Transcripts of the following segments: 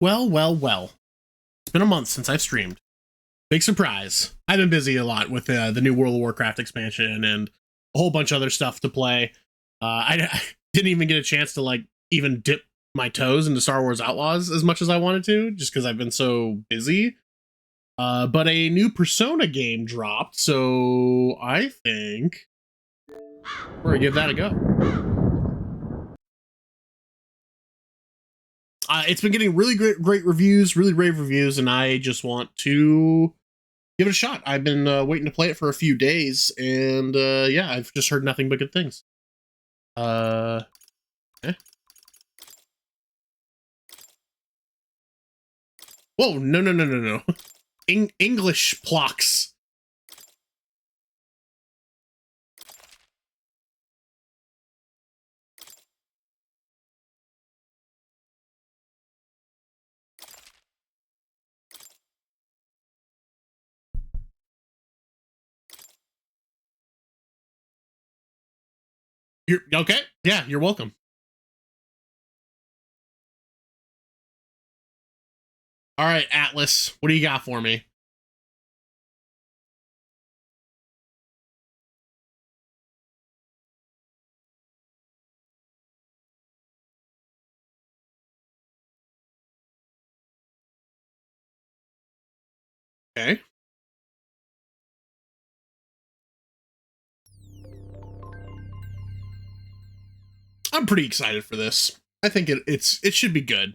Well, well, well. It's been a month since I've streamed. Big surprise. I've been busy a lot with the new World of Warcraft expansion and a whole bunch of other stuff to play. I didn't even get a chance to even dip my toes into Star Wars Outlaws as much as I wanted to, just because I've been so busy. But a new Persona game dropped, so I think we're gonna give that a go. It's been getting really great reviews, really rave reviews, and I just want to give it a shot. I've been waiting to play it for a few days, and yeah, I've just heard nothing but good things. Eh. Whoa, no. English blocks. You're okay? Yeah, you're welcome. All right, Atlas, what do you got for me? Okay. I'm pretty excited for this. I think it should be good.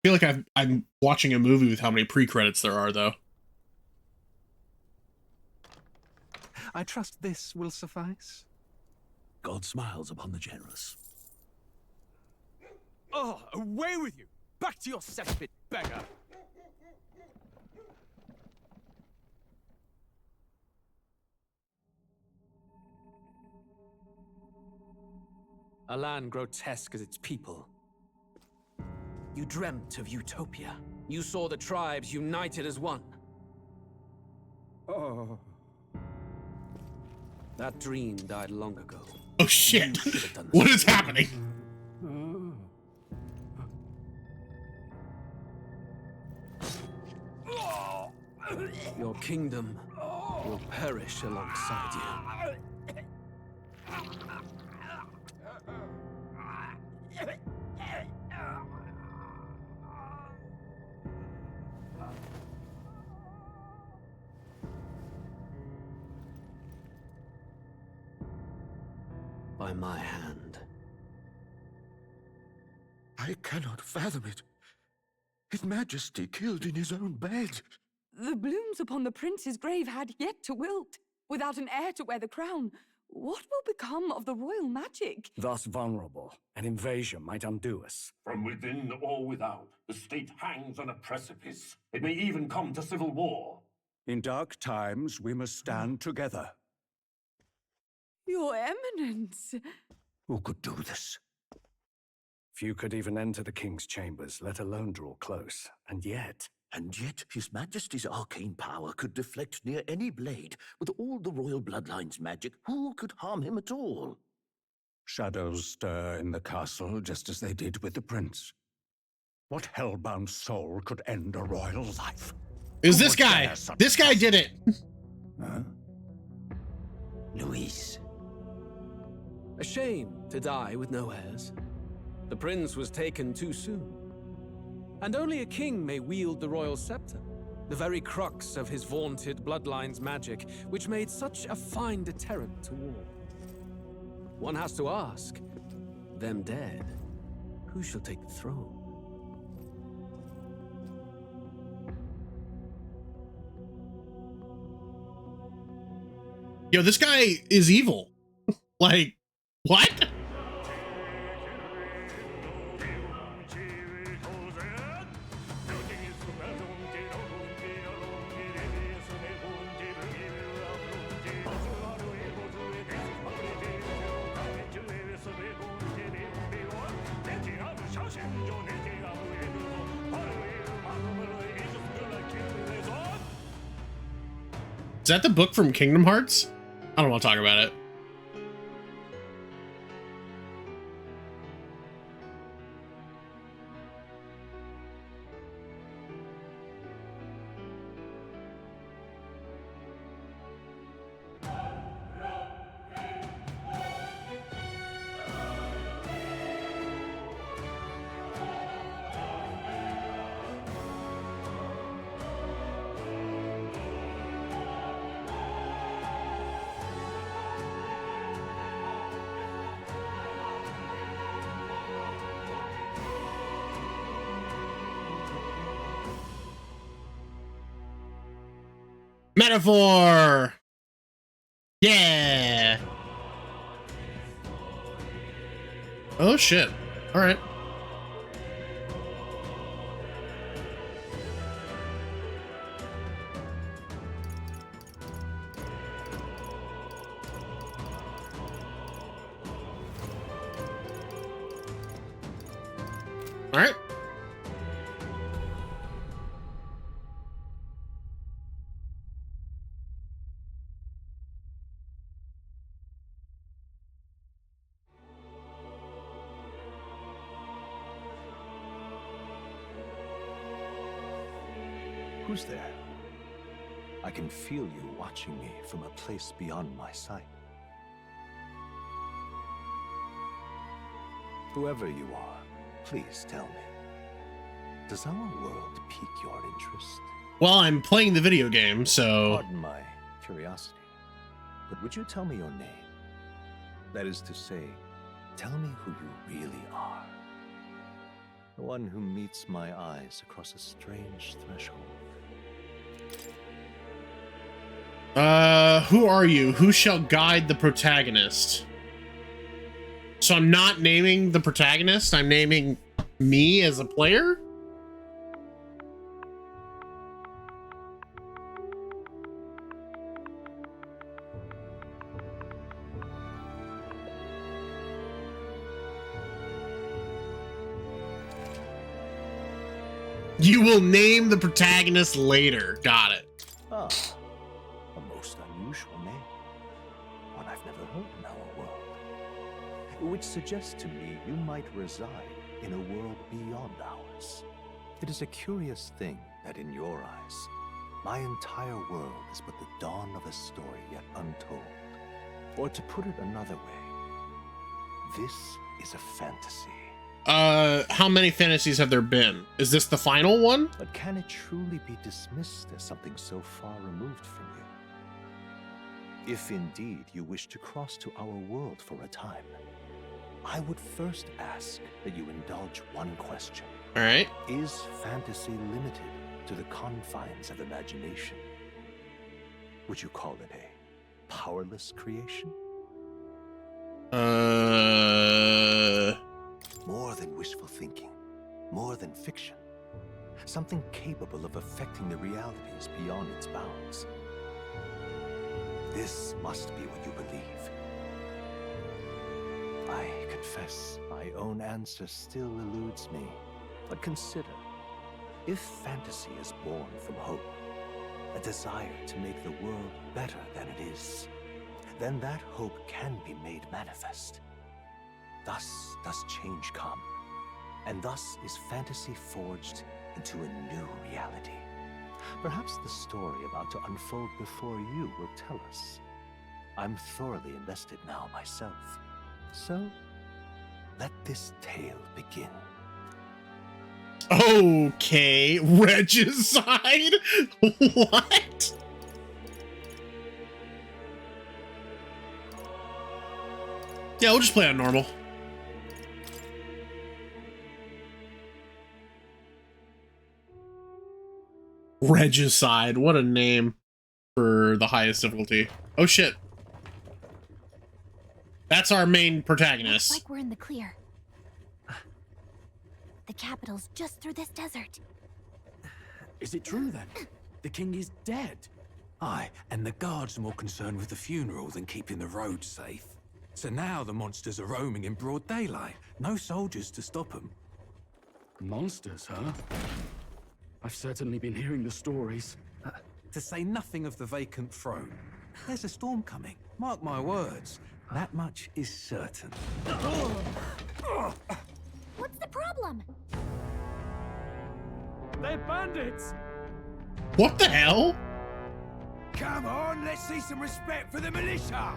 I feel like I'm watching a movie with how many pre-credits there are, though. I trust this will suffice. God smiles upon the generous. Oh, away with you! Back to your cesspit, beggar! A land grotesque as its people. You dreamt of utopia. You saw the tribes united as one. Oh. That dream died long ago. Oh shit! What is happening? Your kingdom will perish alongside you. By my hand. I cannot fathom it. His Majesty killed in his own bed. The blooms upon the prince's grave had yet to wilt. Without an heir to wear the crown, what will become of the royal magic? Thus vulnerable, an invasion might undo us. From within or without, the state hangs on a precipice. It may even come to civil war. In dark times, we must stand together. Your Eminence. Who could do this? Few could even enter the king's chambers, let alone draw close. And yet His Majesty's arcane power could deflect near any blade. With all the royal bloodline's magic, who could harm him at all? shadows stir in the castle just as they did with the prince. What hellbound soul could end a royal life? Is this guy? This guy did it. Huh? Luis. A shame to die with no heirs. The prince was taken too soon. And only a king may wield the royal scepter, the very crux of his vaunted bloodline's magic, which made such a fine deterrent to war. One has to ask, them dead, who shall take the throne? Yo, this guy is evil. Like, what? Is that the book from Kingdom Hearts? I don't want to talk about it. Metaphor! Yeah! Oh shit. Alright. Alright. Who's there? I can feel you watching me from a place beyond my sight. Whoever you are, please tell me. Does our world pique your interest? Well, I'm playing the video game, so... Pardon my curiosity, but would you tell me your name? That is to say, tell me who you really are. The one who meets my eyes across a strange threshold. Who are you? Who shall guide the protagonist? So I'm not naming the protagonist, I'm naming me as a player? You will name the protagonist later. Got it. Ah, a most unusual name. One I've never heard in our world. Which suggests to me you might reside in a world beyond ours. It is a curious thing that in your eyes, my entire world is but the dawn of a story yet untold. Or to put it another way, this is a fantasy. How many fantasies have there been? Is this the final one? But can it truly be dismissed as something so far removed from you? If indeed you wish to cross to our world for a time, I would first ask that you indulge one question. All right. Is fantasy limited to the confines of imagination? Would you call it a powerless creation? More than wishful thinking, more than fiction. Something capable of affecting the realities beyond its bounds. This must be what you believe. I confess, my own answer still eludes me. But consider, if fantasy is born from hope, a desire to make the world better than it is, then that hope can be made manifest. Thus does change come, and thus is fantasy forged into a new reality. Perhaps the story about to unfold before you will tell us. I'm thoroughly invested now myself, so let this tale begin. Okay, regicide? What? Yeah, we'll just play on normal. Regicide, what a name for the highest difficulty. Oh shit. That's our main protagonist. Looks like we're in the clear. The capital's just through this desert. Is it true then? The king is dead? Aye, and the guards are more concerned with the funeral than keeping the roads safe. So now the monsters are roaming in broad daylight. No soldiers to stop them. Monsters, huh? I've certainly been hearing the stories. To say nothing of the vacant throne. There's a storm coming. Mark my words. That much is certain. What's the problem? They're bandits! What the hell? Come on, let's see some respect for the militia!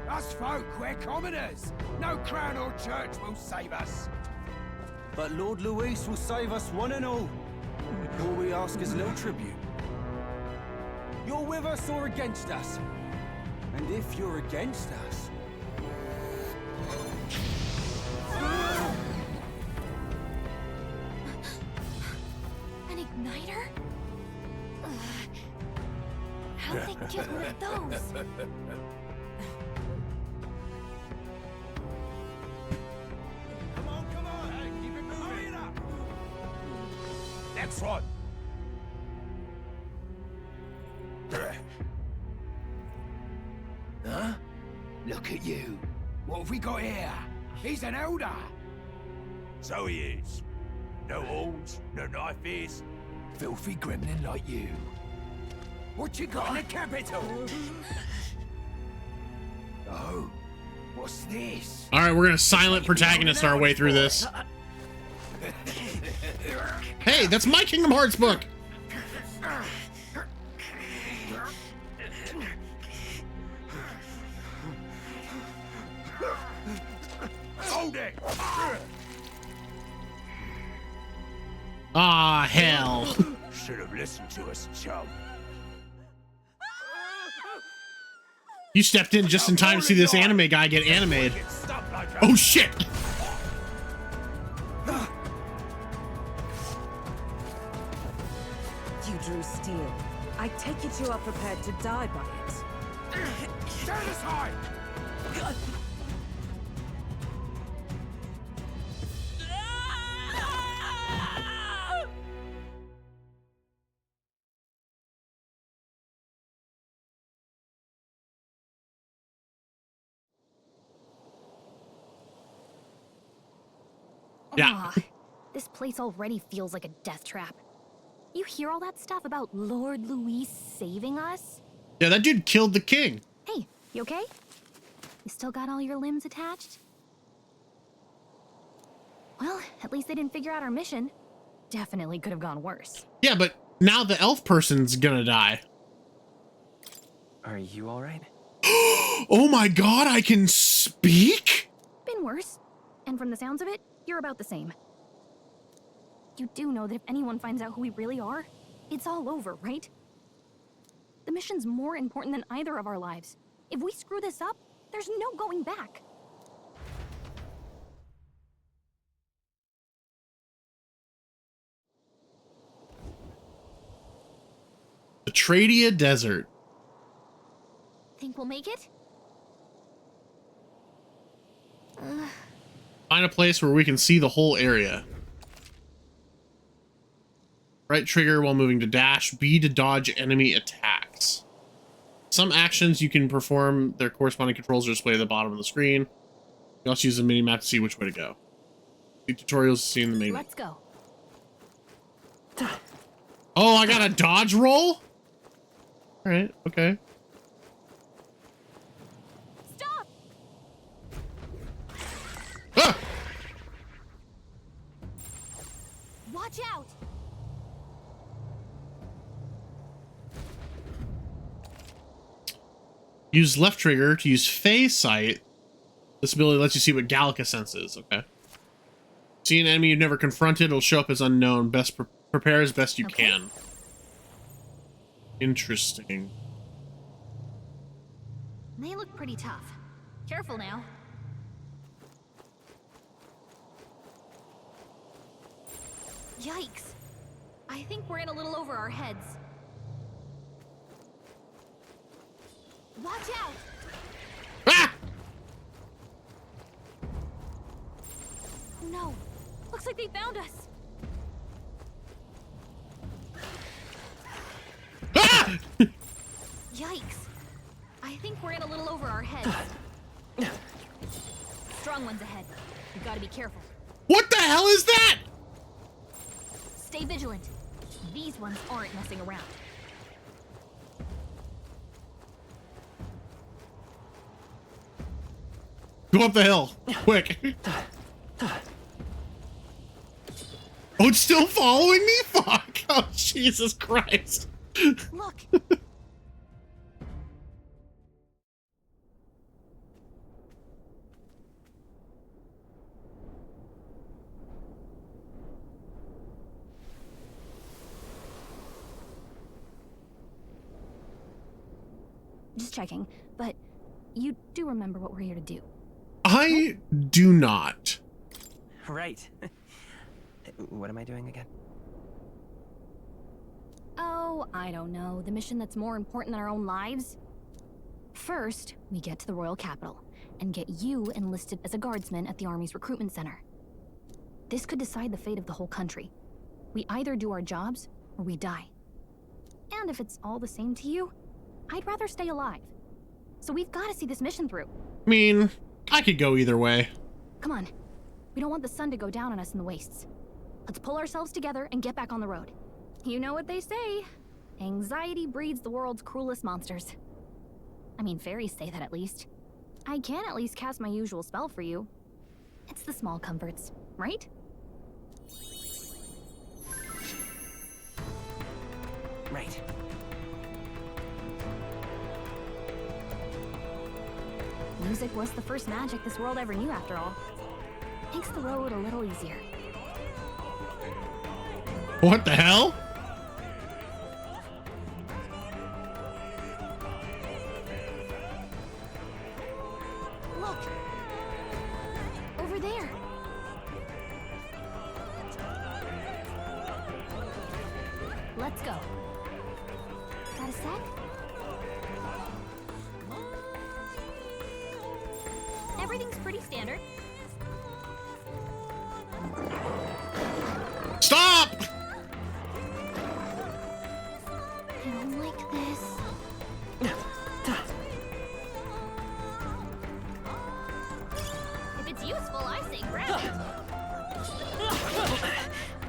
Us folk, we're commoners. No crown or church will save us. But Lord Luis will save us one and all. All we ask is little tribute. You're with us or against us? And if you're against us... An igniter? How'd they get rid of those? Come on, hey, keep it moving. Hurry it up. Next one. Huh? Look at you. What have we got here? He's an elder. So he is. No horns, no knife ears. Filthy gremlin like you. What you got in the capital? Oh, what's this? All right, we're gonna silent protagonist our way through this. Hey, that's my Kingdom Hearts book. Hold it! Ah, hell. Should have listened to us, chum. You stepped in just in time to see this anime guy get animated. Oh shit! You drew steel. I take it you are prepared to die by it. Stand aside! Yeah. This place already feels like a death trap. You hear all that stuff about Lord Luis saving us? Yeah, that dude killed the king. Hey, you okay? You still got all your limbs attached? Well, at least they didn't figure out our mission. Definitely could have gone worse. Yeah, but now the elf person's gonna die. Are you alright? Oh my god, I can speak? Been worse. And from the sounds of it, you're about the same. You do know that if anyone finds out who we really are, it's all over, right? The mission's more important than either of our lives. If we screw this up, there's no going back. The Tradia Desert. Think we'll make it? Find a place where we can see the whole area. Right trigger while moving to dash, B to dodge enemy attacks. Some actions you can perform, their corresponding controls are displayed at the bottom of the screen. You also use the mini-map to see which way to go. The tutorials to see in the menu. Let's go. Oh, I got a dodge roll? Alright, okay. Stop! Ah! Watch out! Use left trigger to use Fey Sight. This ability lets you see what Gallica senses. Okay. See an enemy you've never confronted, it'll show up as unknown. Best prepare as best you can. Interesting. They look pretty tough. Careful now. Yikes. I think we're in a little over our heads. Watch out! Ah! Oh no. Looks like they found us. Ah! Yikes. I think we're in a little over our heads. Strong ones ahead. You gotta be careful. What the hell is that? Stay vigilant. These ones aren't messing around. Go up the hill, quick. Oh, it's still following me? Fuck. Oh, Jesus Christ. Look. Just checking, but you do remember what we're here to do. I do not. Right. What am I doing again? Oh, I don't know. The mission that's more important than our own lives? First, we get to the royal capital and get you enlisted as a guardsman at the army's recruitment center. This could decide the fate of the whole country. We either do our jobs or we die. And if it's all the same to you, I'd rather stay alive. So we've got to see this mission through. I mean, I could go either way. Come on. We don't want the sun to go down on us in the wastes. Let's pull ourselves together and get back on the road. You know what they say. Anxiety breeds the world's cruelest monsters. I mean, fairies say that at least. I can at least cast my usual spell for you. It's the small comforts, right? Right. Music was the first magic this world ever knew, after all. Makes the road a little easier. What the hell? Look! Over there! Let's go. Got a sec? Everything's pretty standard. Stop! I don't like this. If it's useful, I say grab it.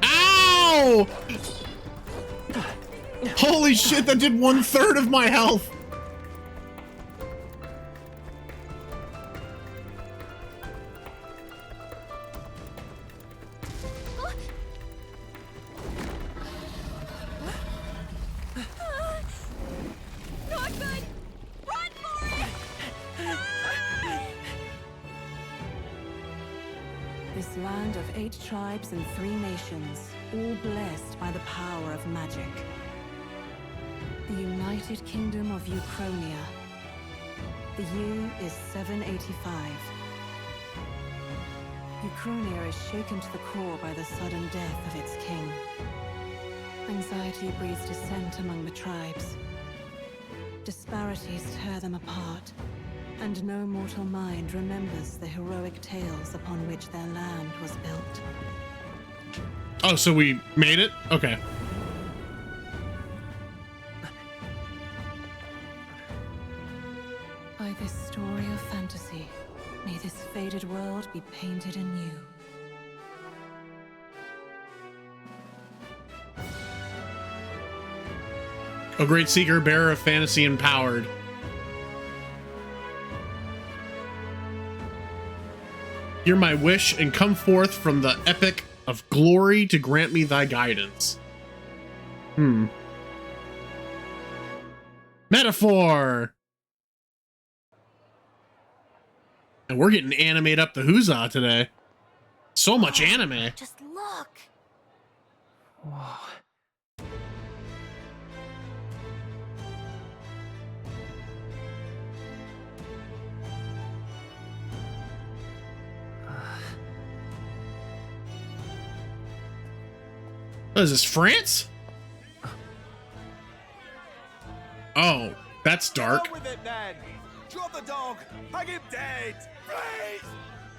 Ow! Holy shit, that did 1/3 of my health. Not good! Run for it! This land of 8 tribes and 3 nations, all blessed by the power of magic. The United Kingdom of Uchronia. The year is 785. Uchronia is shaken to the core by the sudden death of its king. Anxiety breeds dissent among the tribes. Disparities tear them apart, and no mortal mind remembers the heroic tales upon which their land was built. Oh, so we made it? Okay. By this story of fantasy, may this faded world be painted anew. A great seeker, bearer of fantasy, empowered. Hear my wish and come forth from the epic of glory to grant me thy guidance. Metaphor! And we're getting animate up the huzzah today. So much anime. Just look! Whoa. What is this, France? Oh, that's dark. Get on with it, then. Drop the dog. Hang him dead. Please!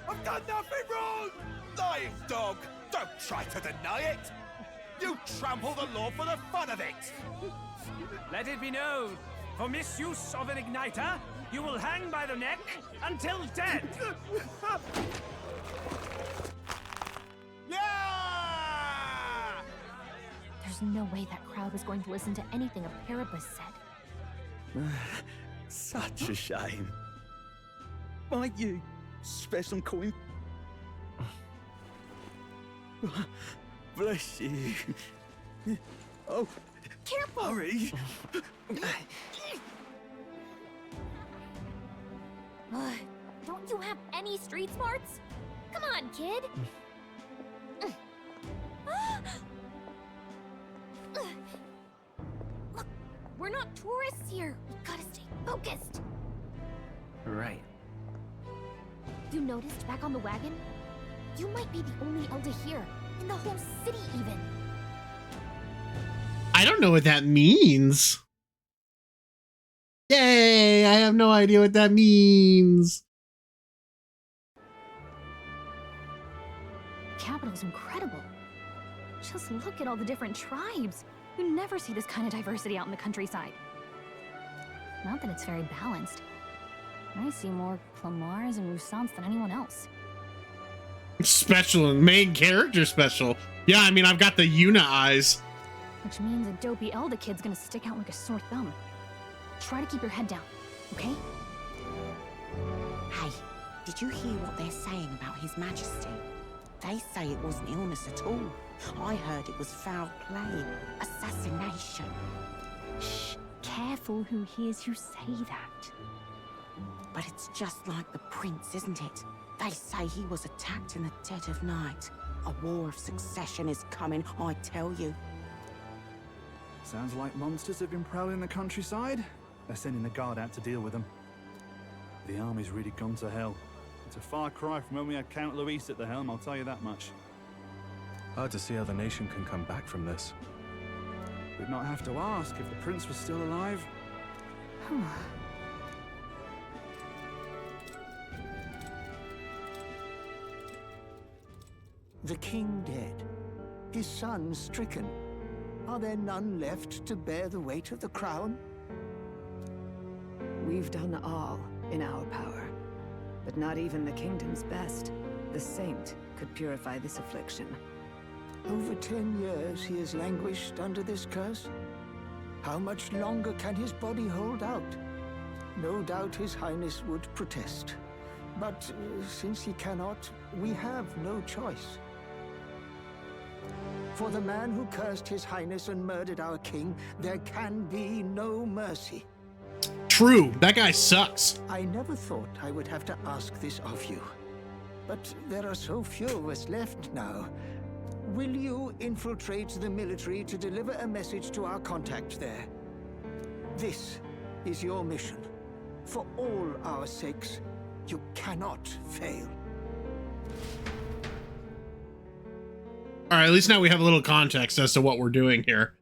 I've done nothing wrong! Lying dog! Don't try to deny it! You trample the law for the fun of it! Let it be known, for misuse of an igniter, you will hang by the neck until dead! Yeah! There's no way that crowd was going to listen to anything a Paribus said. Such a shame. Might you spare some coin. Bless you. Oh, careful! Hurry! Don't you have any street smarts? Come on, kid! Look, we're not tourists here. We gotta stay focused. Right. You noticed back on the wagon? You might be the only Elder here, in the whole city even. I don't know what that means. Yay! I have no idea what that means. The capital's incredible. Just look at all the different tribes. You never see this kind of diversity out in the countryside. Not that it's very balanced. I see more Clamars and Roussants than anyone else. Special and main character special. Yeah, I mean, I've got the Yuna eyes. Which means a dopey Elder kid's gonna stick out like a sore thumb. Try to keep your head down, okay? Hey, did you hear what they're saying about His Majesty? They say it wasn't illness at all. I heard it was foul play, assassination. Shh, careful who hears you say that. But it's just like the prince, isn't it? They say he was attacked in the dead of night. A war of succession is coming, I tell you. Sounds like monsters have been prowling the countryside. They're sending the guard out to deal with them. The army's really gone to hell. It's a far cry from when we had Count Luis at the helm, I'll tell you that much. Hard to see how the nation can come back from this. We'd not have to ask if the prince was still alive. The king dead, his son stricken. Are there none left to bear the weight of the crown? We've done all in our power, but not even the kingdom's best, the saint, could purify this affliction. Over 10 years he has languished under this curse. How much longer can his body hold out? No doubt His Highness would protest. But since he cannot, we have no choice. For the man who cursed His Highness and murdered our king, there can be no mercy. True, that guy sucks. I never thought I would have to ask this of you. But there are so few of us left now. Will you infiltrate the military to deliver a message to our contact there? This is your mission. For all our sakes, you cannot fail. All right, at least now we have a little context as to what we're doing here.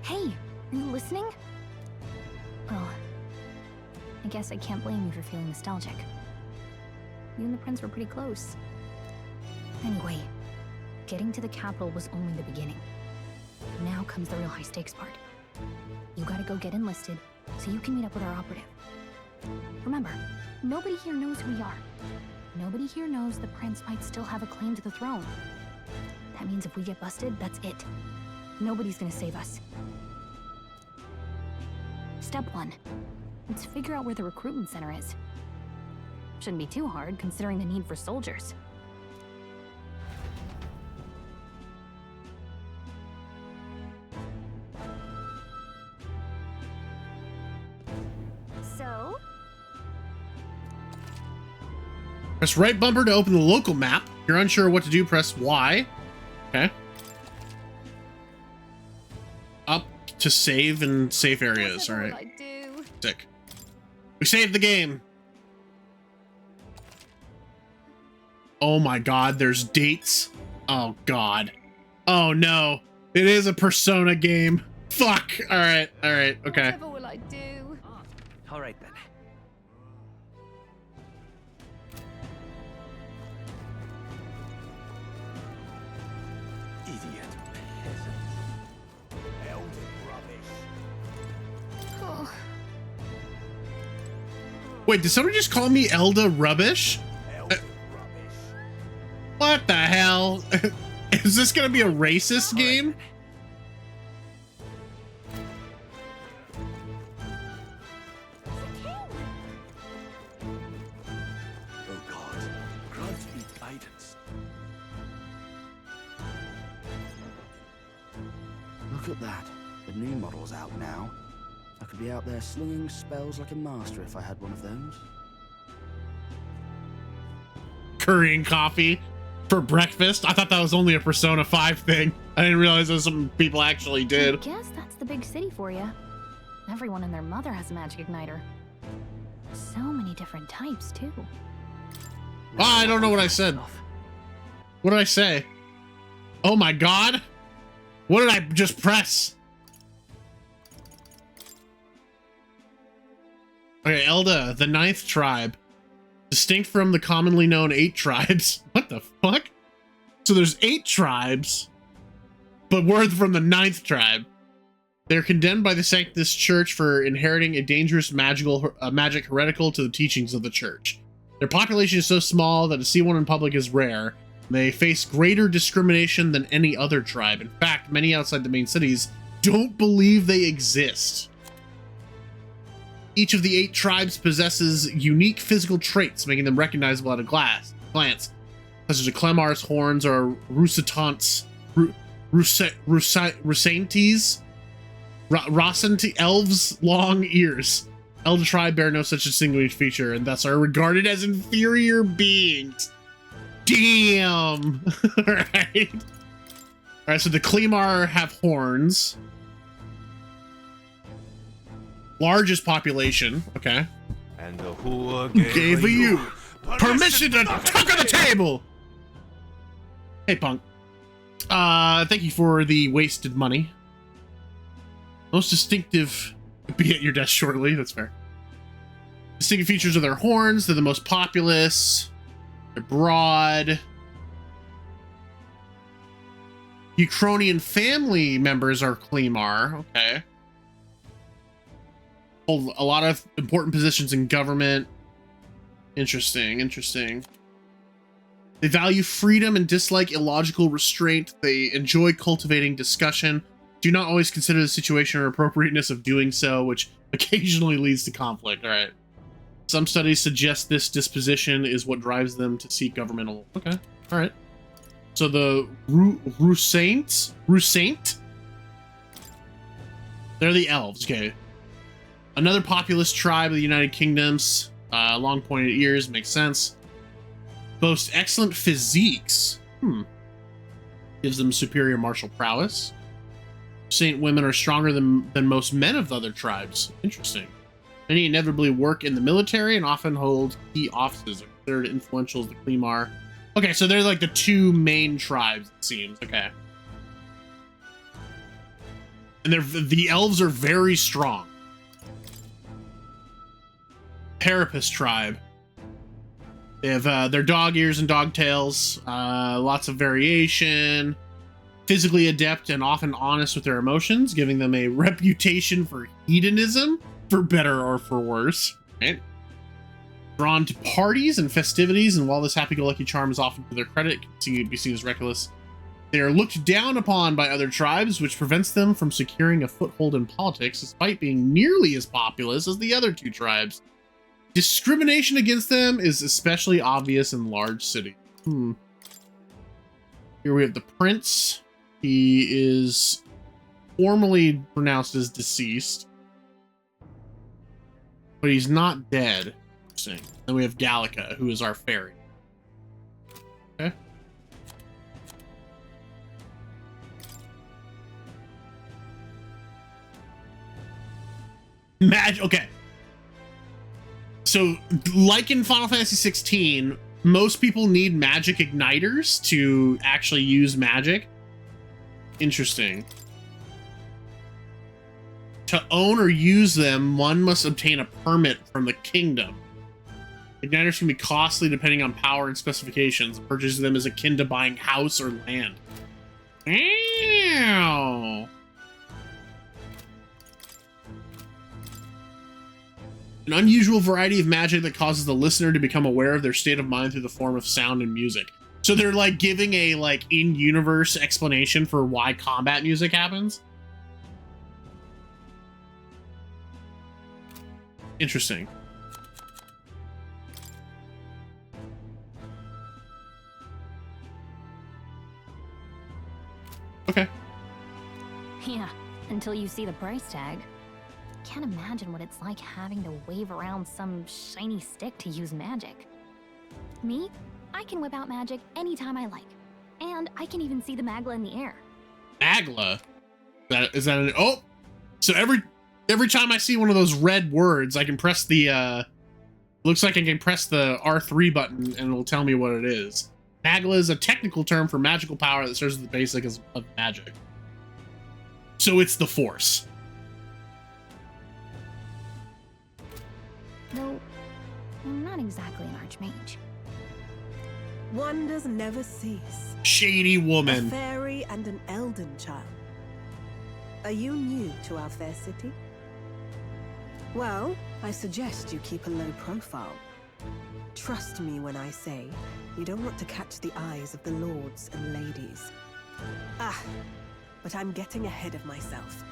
Hey, are you listening? Well, I guess I can't blame you for feeling nostalgic. You and the prince were pretty close. Anyway, getting to the capital was only the beginning. Now comes the real high-stakes part. You gotta go get enlisted so you can meet up with our operative. Remember, nobody here knows who we are. Nobody here knows the prince might still have a claim to the throne. That means if we get busted, that's it. Nobody's gonna save us. Step 1. Let's figure out where the recruitment center is. Shouldn't be too hard, considering the need for soldiers. So? Press right bumper to open the local map. If you're unsure what to do, press Y. Okay. Up to save in safe areas. All right. Sick. We saved the game. Oh my god, there's dates. Oh god. Oh no. It is a Persona game. Fuck. All right. Okay. Whatever will I do? All right then. Idiot peasant. Elder rubbish. Oh. Wait, did somebody just call me Elda Rubbish? What the hell? Is this gonna be a racist game? maidens. Look at that. The new model's out now. I could be out there slinging spells like a master if I had one of those. Curry and coffee for breakfast. I thought that was only a Persona 5 thing. I didn't realize that some people actually did. I guess that's the big city for you. Everyone and their mother has a magic igniter. So many different types, too. Oh, I don't know what I said. What did I say? Oh my god. What did I just press? Okay, Elda, the 9th tribe. Distinct from the commonly known 8 tribes. What the fuck? So there's 8 tribes, but we're from the 9th tribe. They're condemned by the Sanctus Church for inheriting a dangerous magic heretical to the teachings of the church. Their population is so small that to see one in public is rare. They face greater discrimination than any other tribe. In fact, many outside the main cities don't believe they exist. Each of the 8 tribes possesses unique physical traits, making them recognizable at a glance, such as a Clemar's horns or Rusatant's Rusantes, Rosanti elves' long ears. Elder tribe bear no such distinguishing feature and thus are regarded as inferior beings. Damn! Alright. Alright, so the Clemar have horns. Largest population, okay. And who gave you permission to talk on the table? Hey, punk. Thank you for the wasted money. Most distinctive, be at your desk shortly, that's fair. Distinctive features are their horns, they're the most populous, they're broad. Ukrainian family members are Clemar, okay. Hold a lot of important positions in government. Interesting, interesting. They value freedom and dislike illogical restraint. They enjoy cultivating discussion. Do not always consider the situation or appropriateness of doing so, which occasionally leads to conflict. All right. Some studies suggest this disposition is what drives them to seek governmental. Okay. All right. So the Rusaint? They're the elves. Okay. Another populous tribe of the United Kingdoms. Long pointed ears. Makes sense. Boast excellent physiques. Gives them superior martial prowess. Saint women are stronger than most men of the other tribes. Interesting. Many inevitably work in the military and often hold key offices. Are considered influential as the Clemar. Okay, so they're like the 2 main tribes, it seems. Okay. And the elves are very strong. Parapus tribe. They have their dog ears and dog tails. Lots of variation. Physically adept and often honest with their emotions, giving them a reputation for hedonism, for better or for worse. Right? Drawn to parties and festivities, and while this happy-go-lucky charm is often to their credit, can be seen as reckless. They are looked down upon by other tribes, which prevents them from securing a foothold in politics, despite being nearly as populous as the other 2 tribes. Discrimination against them is especially obvious in large cities. Here we have the prince. He is formally pronounced as deceased, but he's not dead. Interesting. Then we have Gallica, who is our fairy. Okay. Okay. So, like in Final Fantasy 16, most people need magic igniters to actually use magic. Interesting. To own or use them, one must obtain a permit from the kingdom. Igniters can be costly depending on power and specifications. Purchasing them is akin to buying house or land. Ow. An unusual variety of magic that causes the listener to become aware of their state of mind through the form of sound and music. So they're like giving a like in-universe explanation for why combat music happens. Interesting. Okay. Yeah, until you see the price tag. Can't imagine what it's like having to wave around some shiny stick to use magic. Me? I can whip out magic anytime I like. And I can even see the Magla in the air. Magla? Is that an... Oh! So every time I see one of those red words, I can press the, looks like I can press the R3 button and it'll tell me what it is. Magla is a technical term for magical power that serves as the basics of magic. So it's the Force. Though, I'm not exactly an archmage. Wonders never cease. Shady woman. A fairy and an elden child. Are you new to our fair city? Well, I suggest you keep a low profile. Trust me when I say you don't want to catch the eyes of the lords and ladies. Ah, but I'm getting ahead of myself.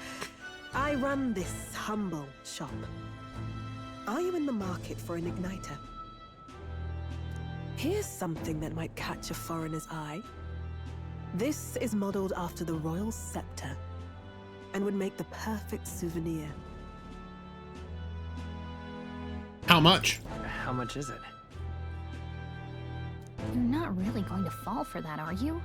I run this humble shop. Are you in the market for an igniter? Here's something that might catch a foreigner's eye. This is modeled after the royal scepter and would make the perfect souvenir. How much? How much is it? You're not really going to fall for that, are you?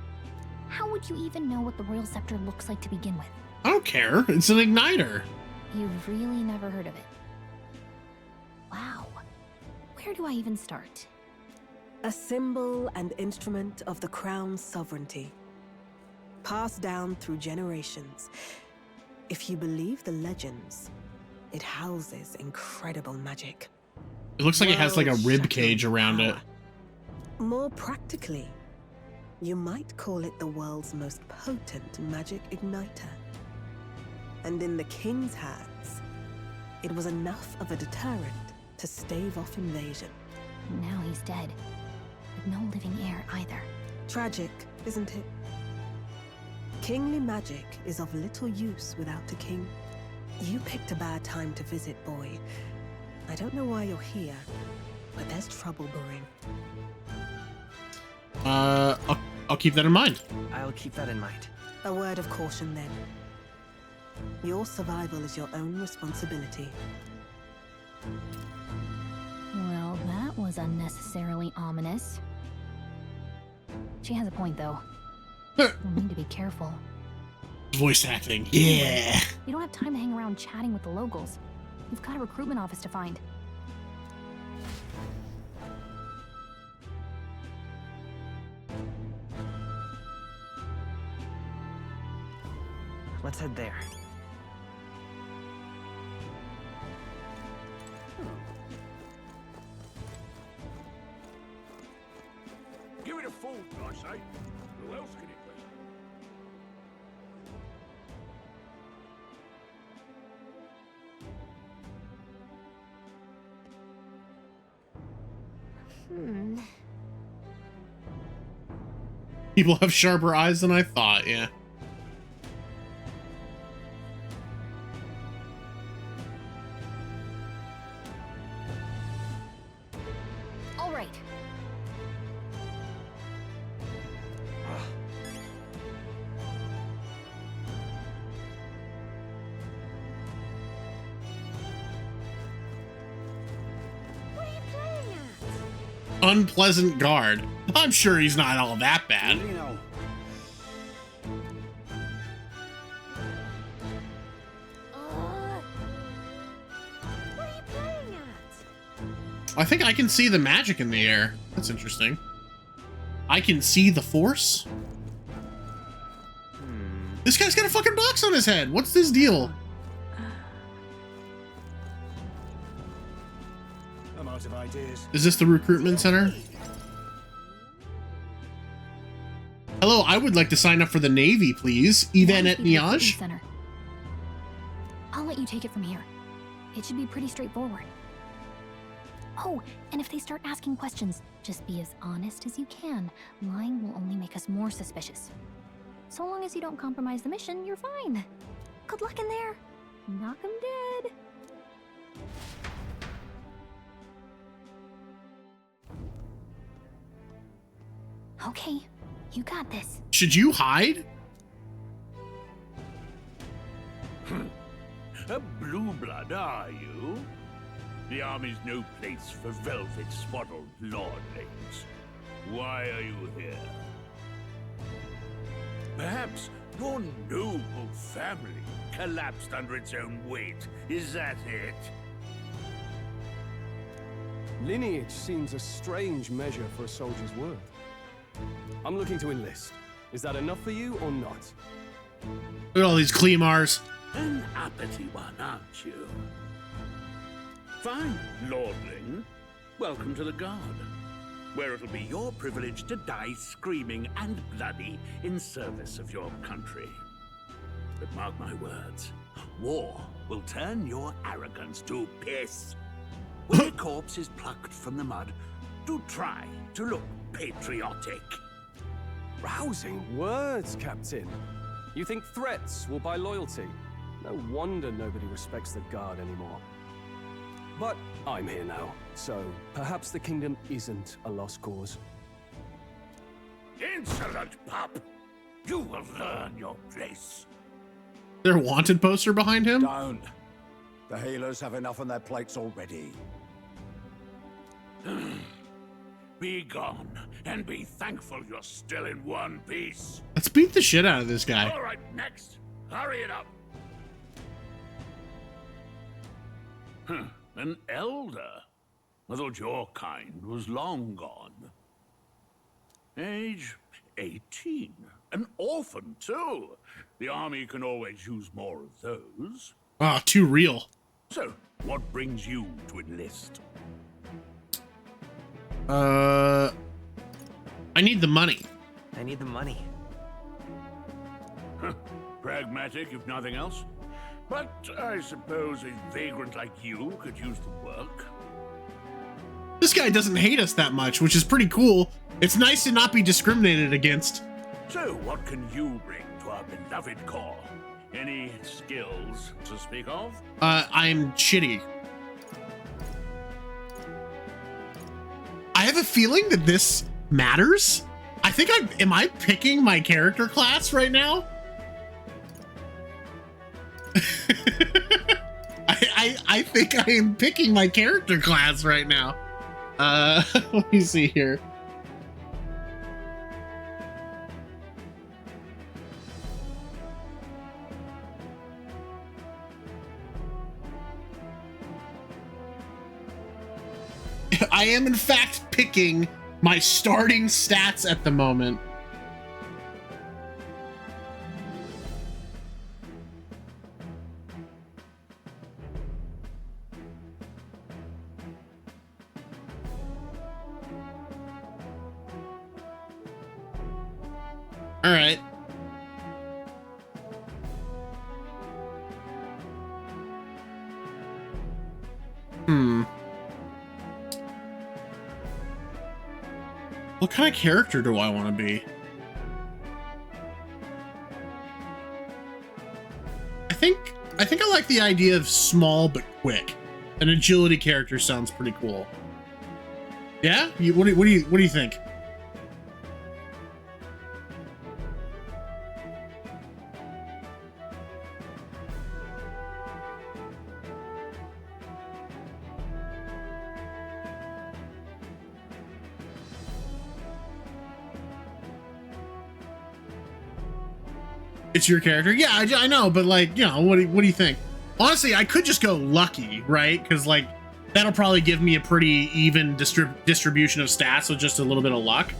How would you even know what the royal scepter looks like to begin with? I don't care. It's an igniter. You've really never heard of it. Wow. Where do I even start? A symbol and instrument of the crown's sovereignty. Passed down through generations. If you believe the legends, it houses incredible magic. It looks like it has like a rib cage around it. More practically, you might call it the world's most potent magic igniter. And in the king's hands, it was enough of a deterrent to stave off invasion. Now he's dead. With no living heir either. Tragic, isn't it? Kingly magic is of little use without a king. You picked a bad time to visit, boy. I don't know why you're here, but there's trouble brewing. I'll keep that in mind. I'll keep that in mind. A word of caution then. Your survival is your own responsibility. Well, that was unnecessarily ominous. She has a point, though. You'll need to be careful. Voice acting. Yeah. You don't have time to hang around chatting with the locals. We've got a recruitment office to find. Let's head there. Give it a fool, I say. Who else can it be? People have sharper eyes than I thought, yeah. All right. What are you playing at? Unpleasant guard. I'm sure he's not all that bad. You know. What are you playing at? I think I can see the magic in the air. That's interesting. I can see the Force? This guy's got a fucking box on his head. What's this deal? I'm out of ideas. Is this the recruitment center? Hello, I would like to sign up for the Navy, please. Even at Niage? Center. I'll let you take it from here. It should be pretty straightforward. Oh, and if they start asking questions, just be as honest as you can. Lying will only make us more suspicious. So long as you don't compromise the mission, you're fine. Good luck in there. Knock 'em dead. Okay, you got this. Should you hide? A blue blood, are you? The army's no place for velvet-swaddled lordlings. Why are you here? Perhaps your noble family collapsed under its own weight. Is that it? Lineage seems a strange measure for a soldier's worth. I'm looking to enlist. Is that enough for you or not? Look at all these Clemars. An uppity one, aren't you? Fine, lordling. Welcome to the Guard, where it'll be your privilege to die screaming and bloody in service of your country. But mark my words, war will turn your arrogance to piss. When a corpse is plucked from the mud, do try to look patriotic. Rousing words, Captain. You think threats will buy loyalty? No wonder nobody respects the Guard anymore. But I'm here now, so perhaps the kingdom isn't a lost cause. Insolent pup! You will learn your place. Their wanted poster behind him? Don't. The healers have enough on their plates already. Be gone, and be thankful you're still in one piece. Let's beat the shit out of this guy. All right, next. Hurry it up. An elder? I thought your kind was long gone. Age 18. An orphan, too. The army can always use more of those. Ah, too real. So, what brings you to enlist? I need the money. I need the money. Pragmatic, if nothing else. But I suppose a vagrant like you could use the work. This guy doesn't hate us that much, which is pretty cool. It's nice to not be discriminated against. So, what can you bring to our beloved corps? Any skills to speak of? I'm shitty. I have a feeling that this matters. I think am I picking my character class right now? I think I am picking my character class right now. Let me see here. I am in fact picking my starting stats at the moment. All right. What kind of character do I want to be? I think I like the idea of small but quick. An agility character sounds pretty cool. Yeah? What do you think? It's your character? Yeah, I know, but like, you know, what do you think? Honestly, I could just go lucky, right? Because like, that'll probably give me a pretty even distribution of stats with just a little bit of luck.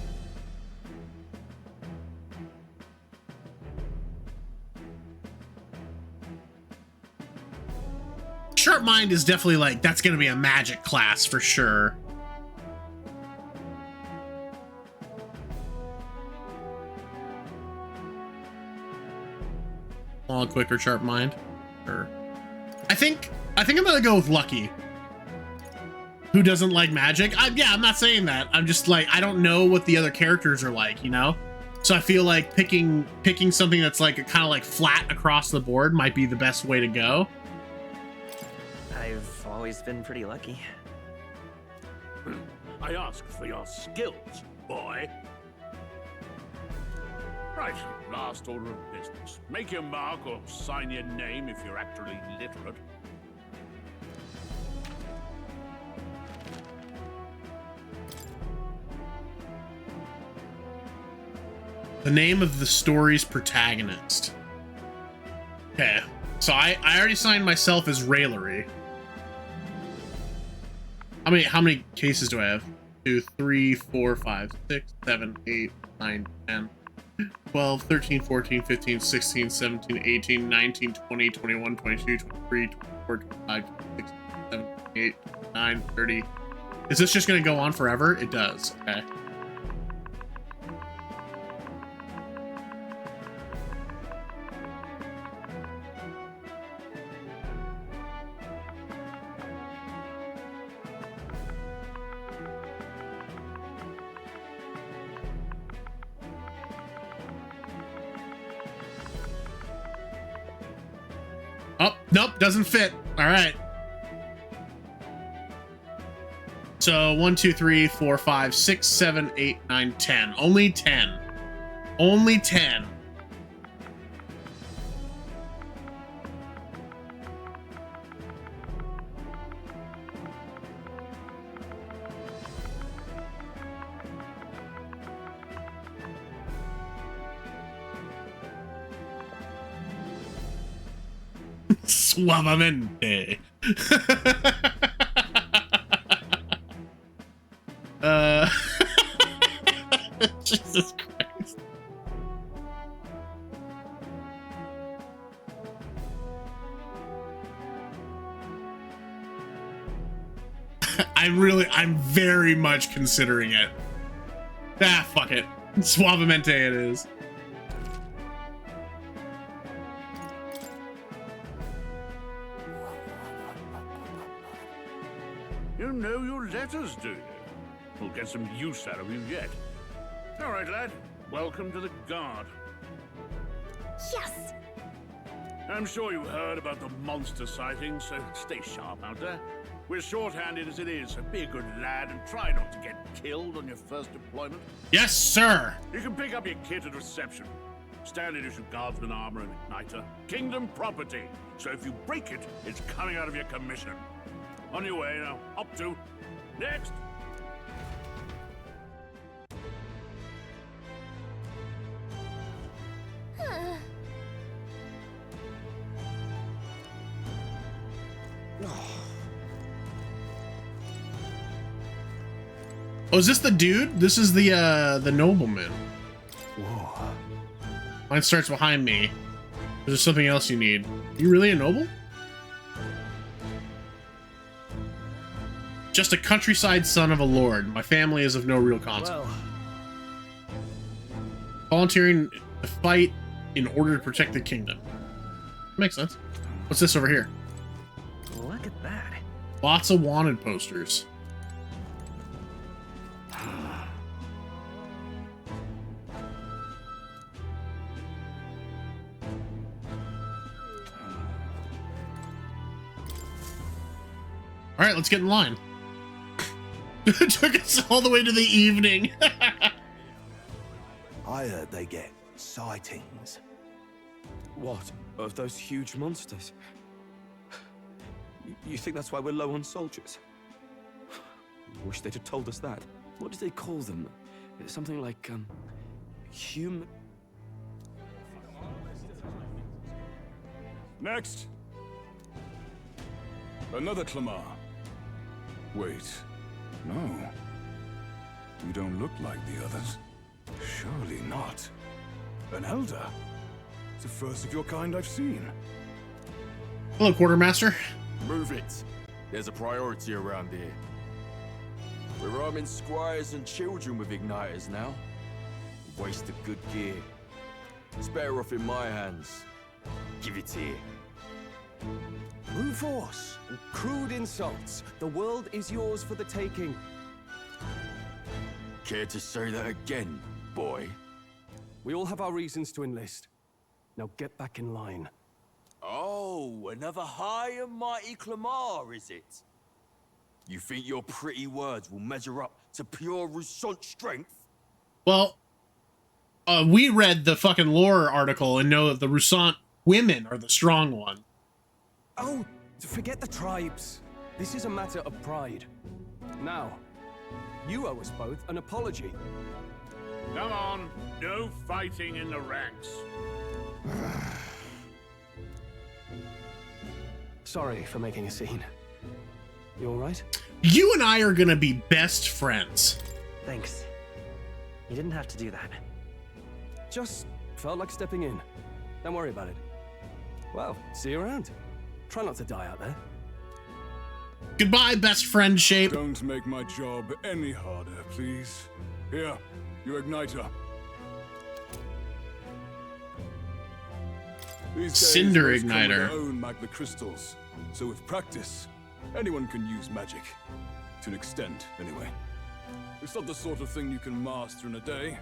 Sharp Mind is definitely like, that's going to be a magic class for sure. Small, quicker, Sharp Mind. Sure. I think I'm gonna go with Lucky. Who doesn't like magic? Yeah, I'm not saying that. I'm just like, I don't know what the other characters are like, you know? So I feel like picking something that's like kind of like flat across the board might be the best way to go. I've always been pretty lucky. I asked for your skills, boy. Right, last order of business. Make your mark or sign your name if you're actually literate. The name of the story's protagonist. Okay, so I already signed myself as Railery. How many cases do I have? 2, 3, 4, 5, 6, 7, 8, 9, 10, 12, 13, 14, 15, 16, 17, 18, 19, 20, 21, 22, 23, 24, 25, 26, 27, 28, 29, 30. Is this just going to go on forever? It does. Okay. Oh, nope, doesn't fit. All right. So 1, 2, 3, 4, 5, 6, 7, 8, 9, 10. Only 10. Only 10. Suavemente. Jesus Christ. I'm very much considering it. Ah, fuck it. Suavemente it is. You know your letters, do you? We'll get some use out of you yet. All right, lad. Welcome to the Guard. Yes! I'm sure you heard about the monster sightings, so stay sharp out there. We're short-handed as it is, so be a good lad and try not to get killed on your first deployment. Yes, sir! You can pick up your kit at reception. Standard issue guardsman armor and igniter. Kingdom property. So if you break it, it's coming out of your commission. On your way now. Up to. Next. Oh, is this the dude? This is the nobleman. Whoa. Mine starts behind me. There's something else you need. You really a noble? Just a countryside son of a lord. My family is of no real consequence. Well. Volunteering to fight in order to protect the kingdom. Makes sense. What's this over here? Look at that. Lots of wanted posters. All right, let's get in line. It took us all the way to the evening. I heard they get sightings. What? Of those huge monsters? You think that's why we're low on soldiers? Wish they'd have told us that. What did they call them? Something like, human... Next! Another Clamar. Wait, no. You don't look like the others. Surely not. An elder? It's the first of your kind I've seen. Hello, quartermaster. Move it. There's a priority around here. We're arming squires and children with igniters now. Waste of good gear. It's better off in my hands. Give it here. Brute force, crude insults. The world is yours for the taking. Care to say that again, boy? We all have our reasons to enlist. Now get back in line. Oh, another high and mighty Clamar, is it? You think your pretty words will measure up to pure Roussant strength? Well, We read the fucking lore article and know that the Rusant women are the strong one. Oh, forget the tribes. This is a matter of pride. Now, you owe us both an apology. Come on, no fighting in the ranks. Sorry for making a scene. You all right? You and I are gonna be best friends. Thanks. You didn't have to do that. Just felt like stepping in. Don't worry about it. Well, see you around. Try not to die out there. Goodbye, best friend shape. Don't make my job any harder, please. Here, your igniter. These days, Cinder most come with igniter. their own magma crystals. So with practice, anyone can use magic. To an extent, anyway. It's not the sort of thing you can master in a day.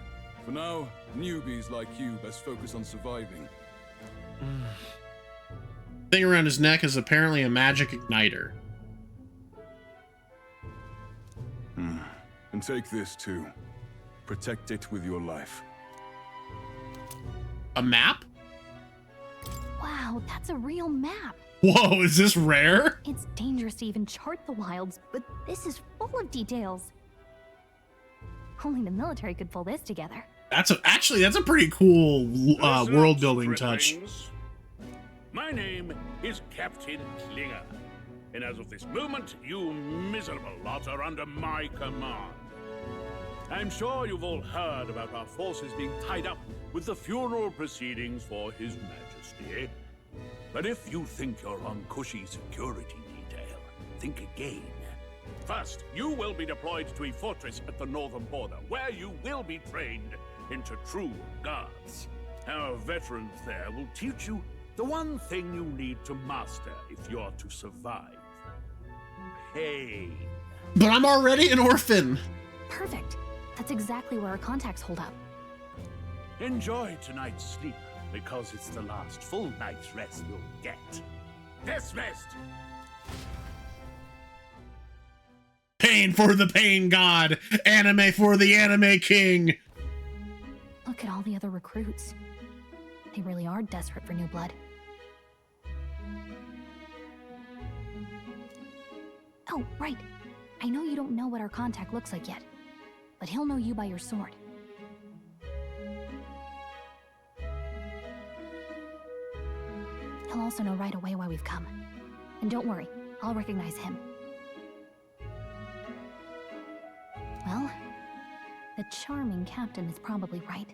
For now, newbies like you best focus on surviving. Thing around his neck is apparently a magic igniter. And take this too. Protect it with your life. A map? Wow, that's a real map. Whoa, is this rare? It's dangerous to even chart the wilds, but this is full of details. Only the military could pull this together. That's a pretty cool world building touch. My name is Captain Klinger, and as of this moment, you miserable lot are under my command. I'm sure you've all heard about our forces being tied up with the funeral proceedings for His Majesty. But if you think you're on cushy security detail, think again. First, you will be deployed to a fortress at the northern border, where you will be trained into true guards. Our veterans there will teach you the one thing you need to master if you're to survive. Pain. But I'm already an orphan. Perfect. That's exactly where our contacts hold up. Enjoy tonight's sleep, because it's the last full night's rest you'll get. Dismissed! Pain for the pain god. Anime for the anime king. Look at all the other recruits. They really are desperate for new blood. Oh, right. I know you don't know what our contact looks like yet, but he'll know you by your sword. He'll also know right away why we've come. And don't worry, I'll recognize him. Well, the charming captain is probably right.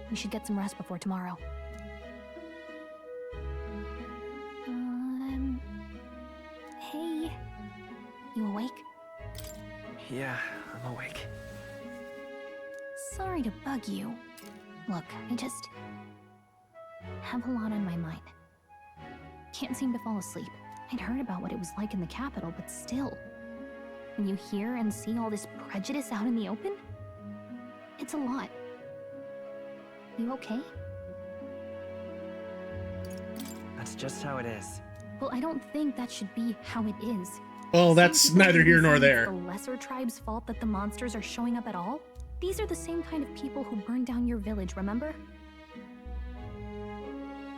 We should get some rest before tomorrow. Hey, you awake? Yeah, I'm awake. Sorry to bug you. Look, I just have a lot on my mind. Can't seem to fall asleep. I'd heard about what it was like in the capital, but still. When you hear and see all this prejudice out in the open, it's a lot. You okay? That's just how it is. Well, I don't think that should be how it is. Well, that's neither here nor there. The lesser tribe's fault that the monsters are showing up at all? These are the same kind of people who burned down your village, remember?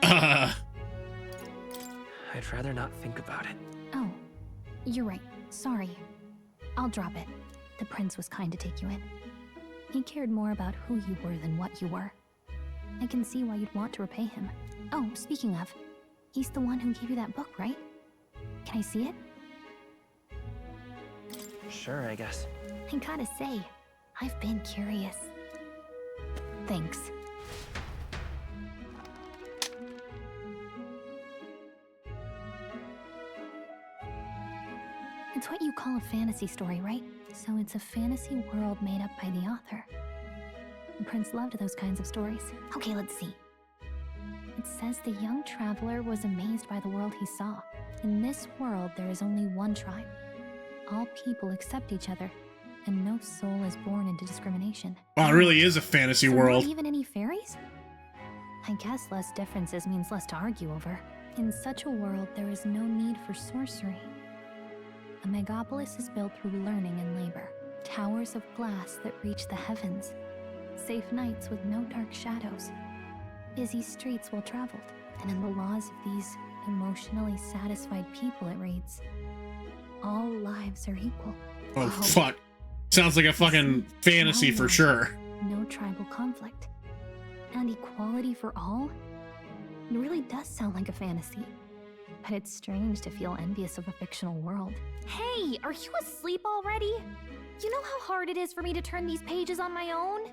I'd rather not think about it. Oh, you're right. Sorry. I'll drop it. The prince was kind to take you in. He cared more about who you were than what you were. I can see why you'd want to repay him. Oh, speaking of, he's the one who gave you that book, right? Can I see it? Sure, I guess. I gotta say, I've been curious. Thanks. It's what you call a fantasy story, right? So it's a fantasy world made up by the author. The prince loved those kinds of stories. Okay, let's see. It says the young traveler was amazed by the world he saw. In this world, there is only one tribe. All people accept each other, and no soul is born into discrimination. Wow, it really is a fantasy So world. not even any fairies? I guess less differences means less to argue over. In such a world, there is no need for sorcery. A megapolis is built through learning and labor. Towers of glass that reach the heavens. safe nights with no dark shadows, busy streets well traveled, and in the laws of these emotionally satisfied people, it reads, all lives are equal. Oh, fuck. Sounds like a fucking fantasy for sure. No tribal conflict. And equality for all? It really does sound like a fantasy. But it's strange to feel envious of a fictional world. Hey, are you asleep already? You know how hard it is for me to turn these pages on my own?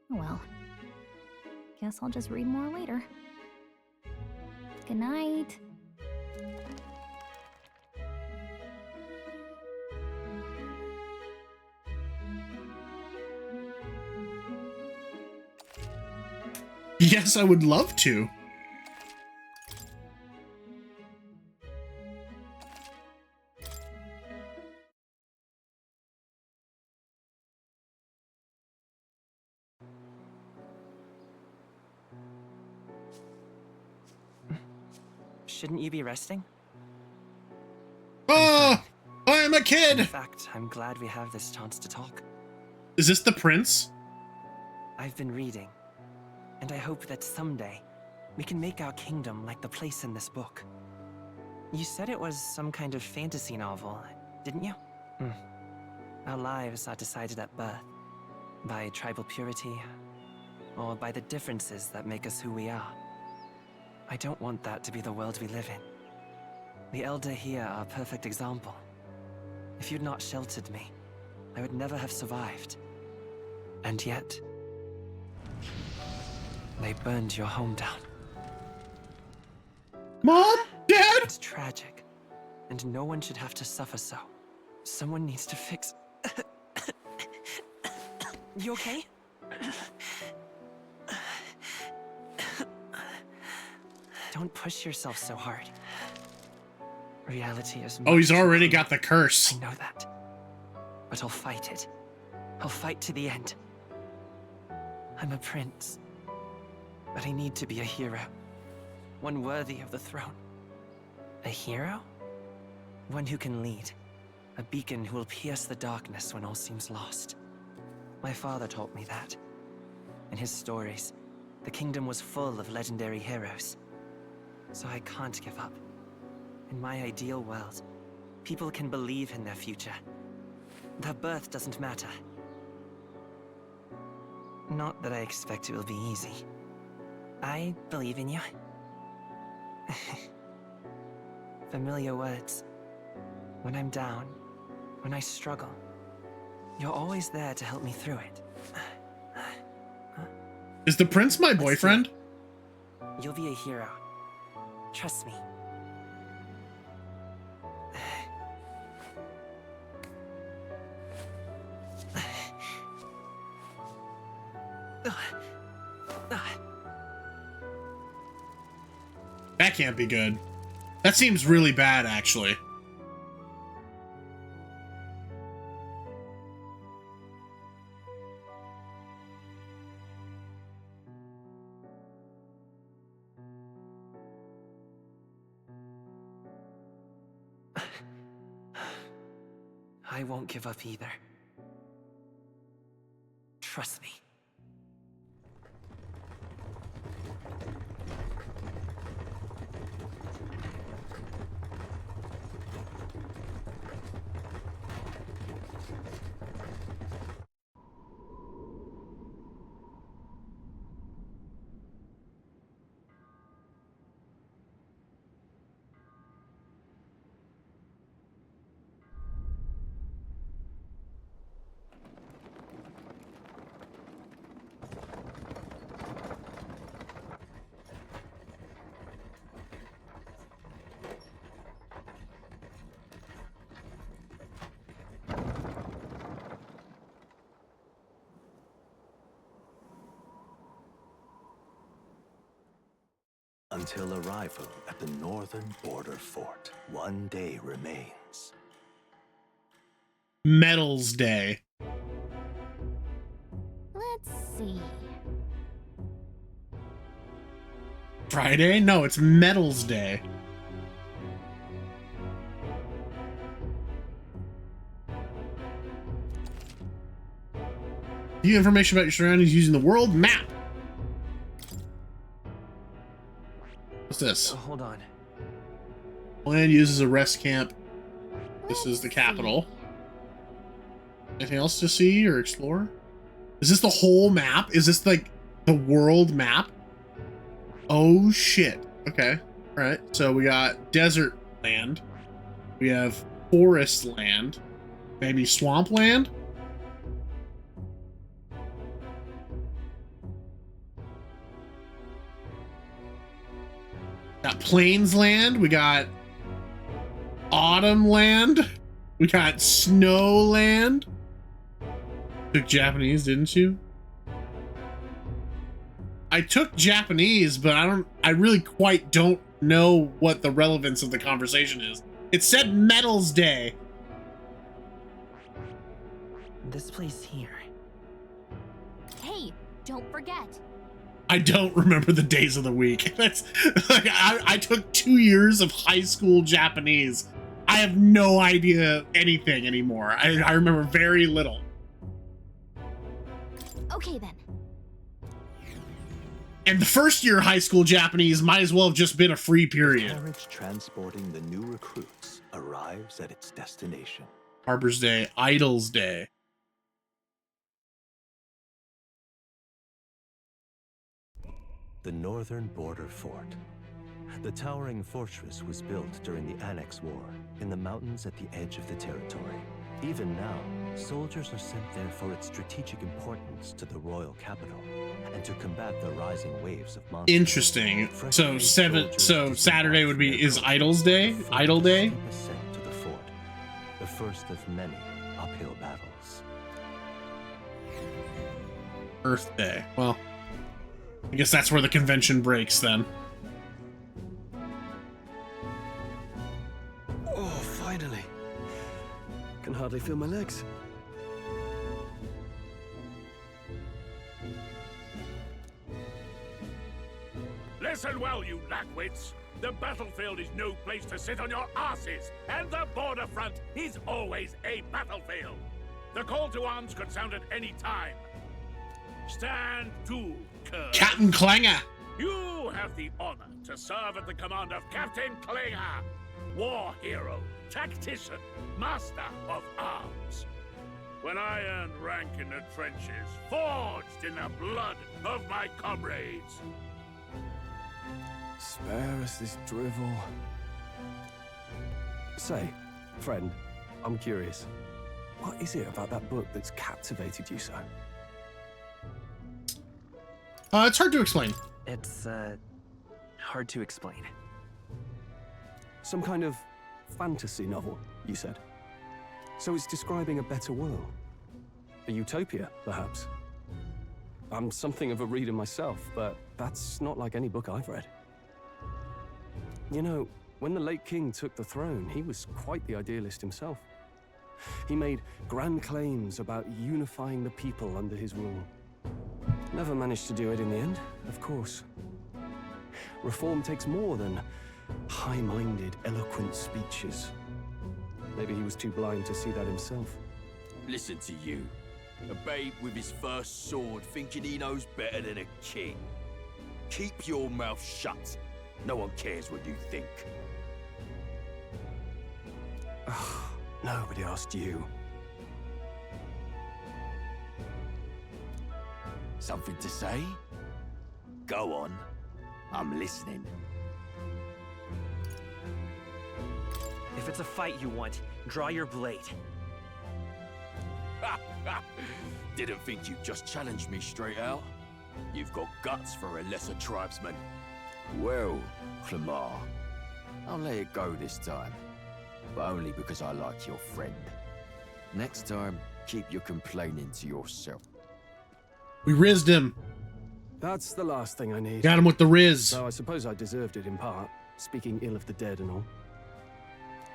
Well, guess I'll just read more later. Good night. Yes, I would love to. Shouldn't you be resting? Oh, I'm a kid! In fact, I'm glad we have this chance to talk. Is this the prince? I've been reading, and I hope that someday we can make our kingdom like the place in this book. You said it was some kind of fantasy novel, didn't you? Our lives are decided at birth, by tribal purity, or by the differences that make us who we are. I don't want that to be the world we live in. The Elder here are a perfect example. If you'd not sheltered me, I would never have survived. And yet, they burned your home down. Mom? Dad? It's tragic, and no one should have to suffer so. Someone needs to fix... You okay? Don't push yourself so hard. Reality is... Oh, he's already got the curse. I know that. But I'll fight it. I'll fight to the end. I'm a prince. But I need to be a hero. One worthy of the throne. A hero? One who can lead. A beacon who will pierce the darkness when all seems lost. My father taught me that. In his stories, the kingdom was full of legendary heroes. So I can't give up. In my ideal world, people can believe in their future. Their birth doesn't matter. Not that I expect it will be easy. I believe in you. Familiar words. When I'm down, when I struggle, you're always there to help me through it. Is the prince my boyfriend? You'll be a hero. Trust me. That can't be good. That seems really bad, actually. I won't give up either. Trust me. Until arrival at the northern border fort, one day remains. Medals Day. Let's see. Friday? No, it's Medals Day. View information about your surroundings using the world map. What's this? Oh, hold on. Land uses a rest camp. This is the capital. Anything else to see or explore? Is this the whole map? Is this like the world map? Oh shit. Okay. All right. So we got desert land. We have forest land. Maybe swamp land? Got plains land. We got autumn land. We got snow land. Took Japanese, didn't you? I took Japanese, but I really quite don't know what the relevance of the conversation is. It said Metals Day. This place here. Hey, don't forget. I don't remember the days of the week. That's like I took 2 years of high school Japanese. I have no idea anything anymore. I remember very little. Okay then. And the first year high school Japanese might as well have just been a free period. The carriage transporting the new recruits arrives at its destination. Harbor's Day, Idol's Day. The northern border fort. The towering fortress was built during the Annex War in the mountains at the edge of the territory. Even now, soldiers are sent there for its strategic importance to the royal capital and to combat the rising waves of monsters. Interesting. So Saturday would be Idol's Day? Idol Day? Ascent to the fort, the first of many uphill battles. Earth Day. Well, I guess that's where the convention breaks then. Oh, finally. Can hardly feel my legs. Listen well, you lackwits. The battlefield is no place to sit on your asses, and the border front is always a battlefield. The call to arms could sound at any time. Stand to, Cur. Captain Klanger. You have the honor to serve at the command of Captain Klanger, war hero, tactician, master of arms. When I earned rank in the trenches, forged in the blood of my comrades. Spare us this drivel. Say, friend, I'm curious. What is it about that book that's captivated you so? It's hard to explain. It's, hard to explain. Some kind of fantasy novel, you said. So it's describing a better world. A utopia, perhaps. I'm something of a reader myself, but that's not like any book I've read. You know, when the late king took the throne, he was quite the idealist himself. He made grand claims about unifying the people under his rule. Never managed to do it in the end, of course. Reform takes more than high-minded, eloquent speeches. Maybe he was too blind to see that himself. Listen to you. A babe with his first sword thinking he knows better than a king. Keep your mouth shut. No one cares what you think. Nobody asked you. Something to say? Go on. I'm listening. If it's a fight you want, draw your blade. Didn't think you'd just challenge me straight out. You've got guts for a lesser tribesman. Well, Clamar, I'll let it go this time. But only because I like your friend. Next time, keep your complaining to yourself. We rizzed him. That's the last thing I need. Got him with the riz. Though I suppose I deserved it in part, speaking ill of the dead and all.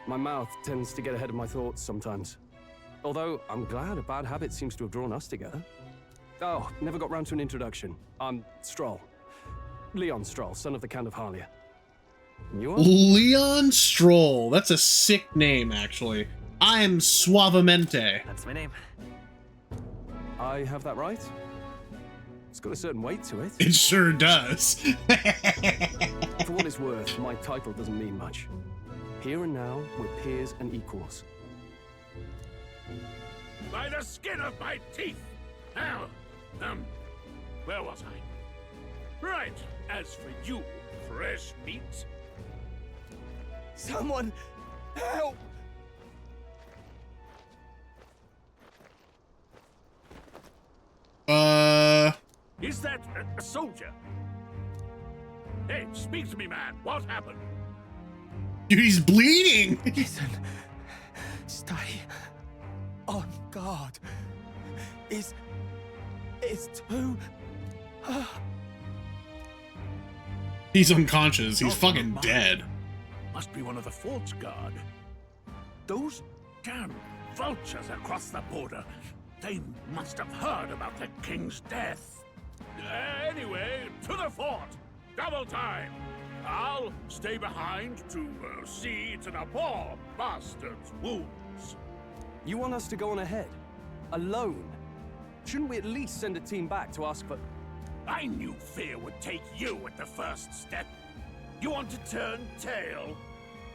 My mouth tends to get ahead of my thoughts sometimes. Although, I'm glad a bad habit seems to have drawn us together. Oh, never got round to an introduction. I'm Stroll. Leon Stroll, son of the Count of Harlia. And you are? Leon Stroll. That's a sick name, actually. I'm Suavemente. That's my name. I have that right? It's got a certain weight to it. It sure does. For what it's worth, my title doesn't mean much. Here and now, we're peers and equals. By the skin of my teeth! Now, where was I? Right, as for you, fresh meat. Someone help! Is that a soldier? Hey, speak to me, man. What happened? Dude, he's bleeding. Listen, stay on guard. It's too. He's unconscious. He's fucking dead. Must be one of the fort's guard. Those damn vultures across the border. They must have heard about the king's death. Anyway, to the fort. Double time. I'll stay behind to see to the poor bastard's wounds. You want us to go on ahead? Alone? Shouldn't we at least send a team back to ask for... I knew fear would take you at the first step. You want to turn tail?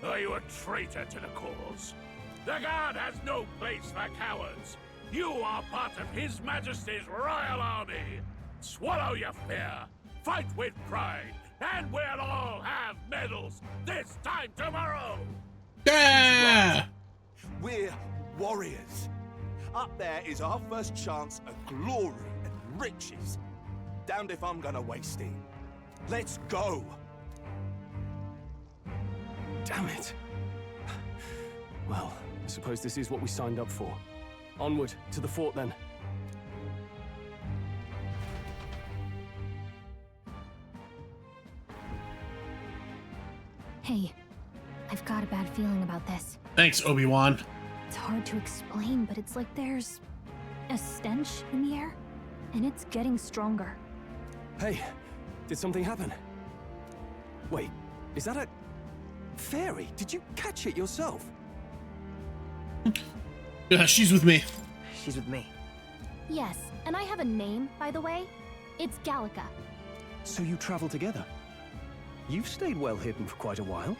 Are you a traitor to the cause? The guard has no place for cowards. You are part of His Majesty's Royal Army. Swallow your fear. Fight with pride. And we'll all have medals this time tomorrow. Yeah! We're warriors. Up there is our first chance at glory and riches. Damned if I'm gonna waste it. Let's go. Damn it. Well, I suppose this is what we signed up for. Onward, to the fort then. Hey, I've got a bad feeling about this. Thanks, Obi-Wan. It's hard to explain, but it's like there's a stench in the air, and it's getting stronger. Hey, did something happen? Wait, is that a fairy? Did you catch it yourself? Yeah, she's with me. She's with me. Yes, and I have a name, by the way. It's Gallica. So you travel together? You've stayed well hidden for quite a while.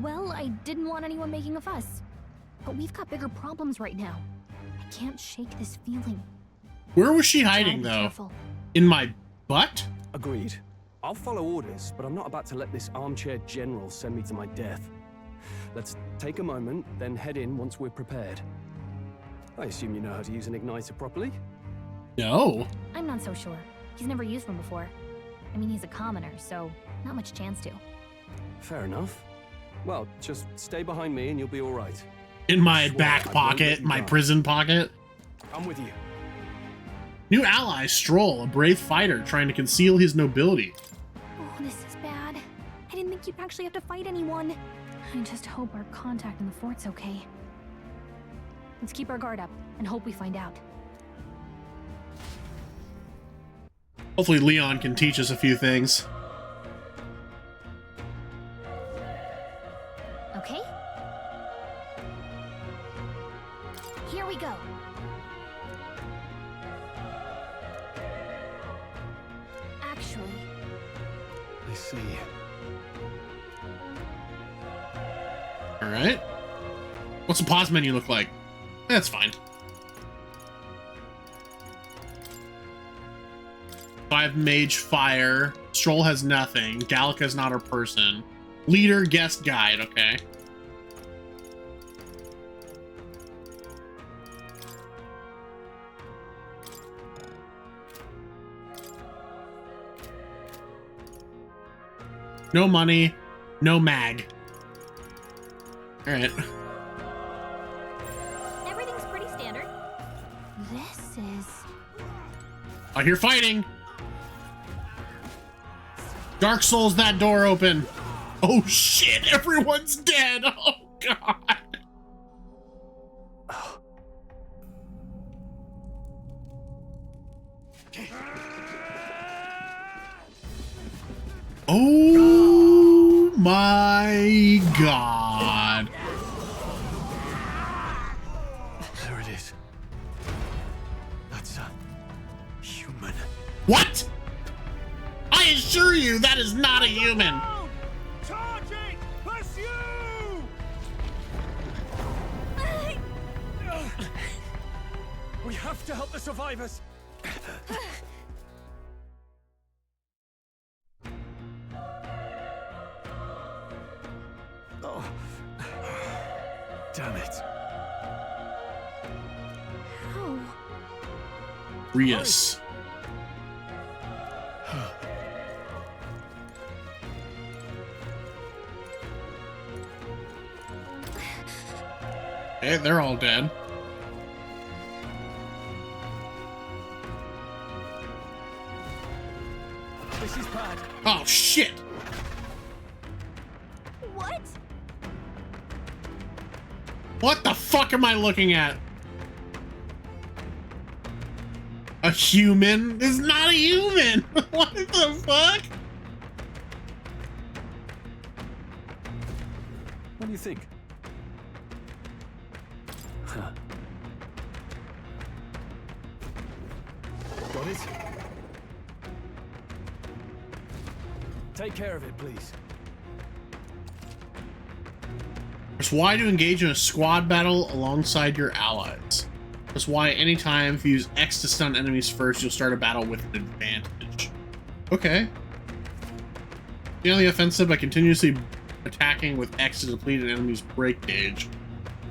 Well, I didn't want anyone making a fuss. But we've got bigger problems right now. I can't shake this feeling. Where was she hiding, though? Careful. In my butt? Agreed. I'll follow orders, but I'm not about to let this armchair general send me to my death. Let's take a moment, then head in once we're prepared. I assume you know how to use an igniter properly? No. I'm not so sure. He's never used one before. I mean, he's a commoner, so not much chance to. Fair enough. Well, just stay behind me and you'll be all right. In my back pocket, my prison pocket. I'm with you. New ally, Stroll, a brave fighter trying to conceal his nobility. Oh, this is bad. I didn't think you'd actually have to fight anyone. I just hope our contact in the fort's okay. Let's keep our guard up and hope we find out. Hopefully Leon can teach us a few things. Okay? Here we go. Actually... I see. Alright. What's the pause menu look like? That's fine. 5 mage fire. Stroll has nothing. Gallica's not her person. Leader, guest, guide. Okay. No money. No mag. Alright. Everything's pretty standard. This is... I hear fighting. Dark Souls, that door open. Oh shit, everyone's dead. Oh god. Oh my god. There it is. That's What? I assure you, that is not a human. Charging! Pursue! We have to help the survivors. Oh. Damn it. How? Rias. Hey, they're all dead. This is bad. Oh shit! What? What the fuck am I looking at? A human? This is not a human! What the fuck? What do you think? Huh. Got it? Take care of it, please. Press Y to engage in a squad battle alongside your allies. Press Y anytime. If you use X to stun enemies first, you'll start a battle with an advantage. Okay. Stay on the offensive by continuously attacking with X to deplete an enemy's break gauge.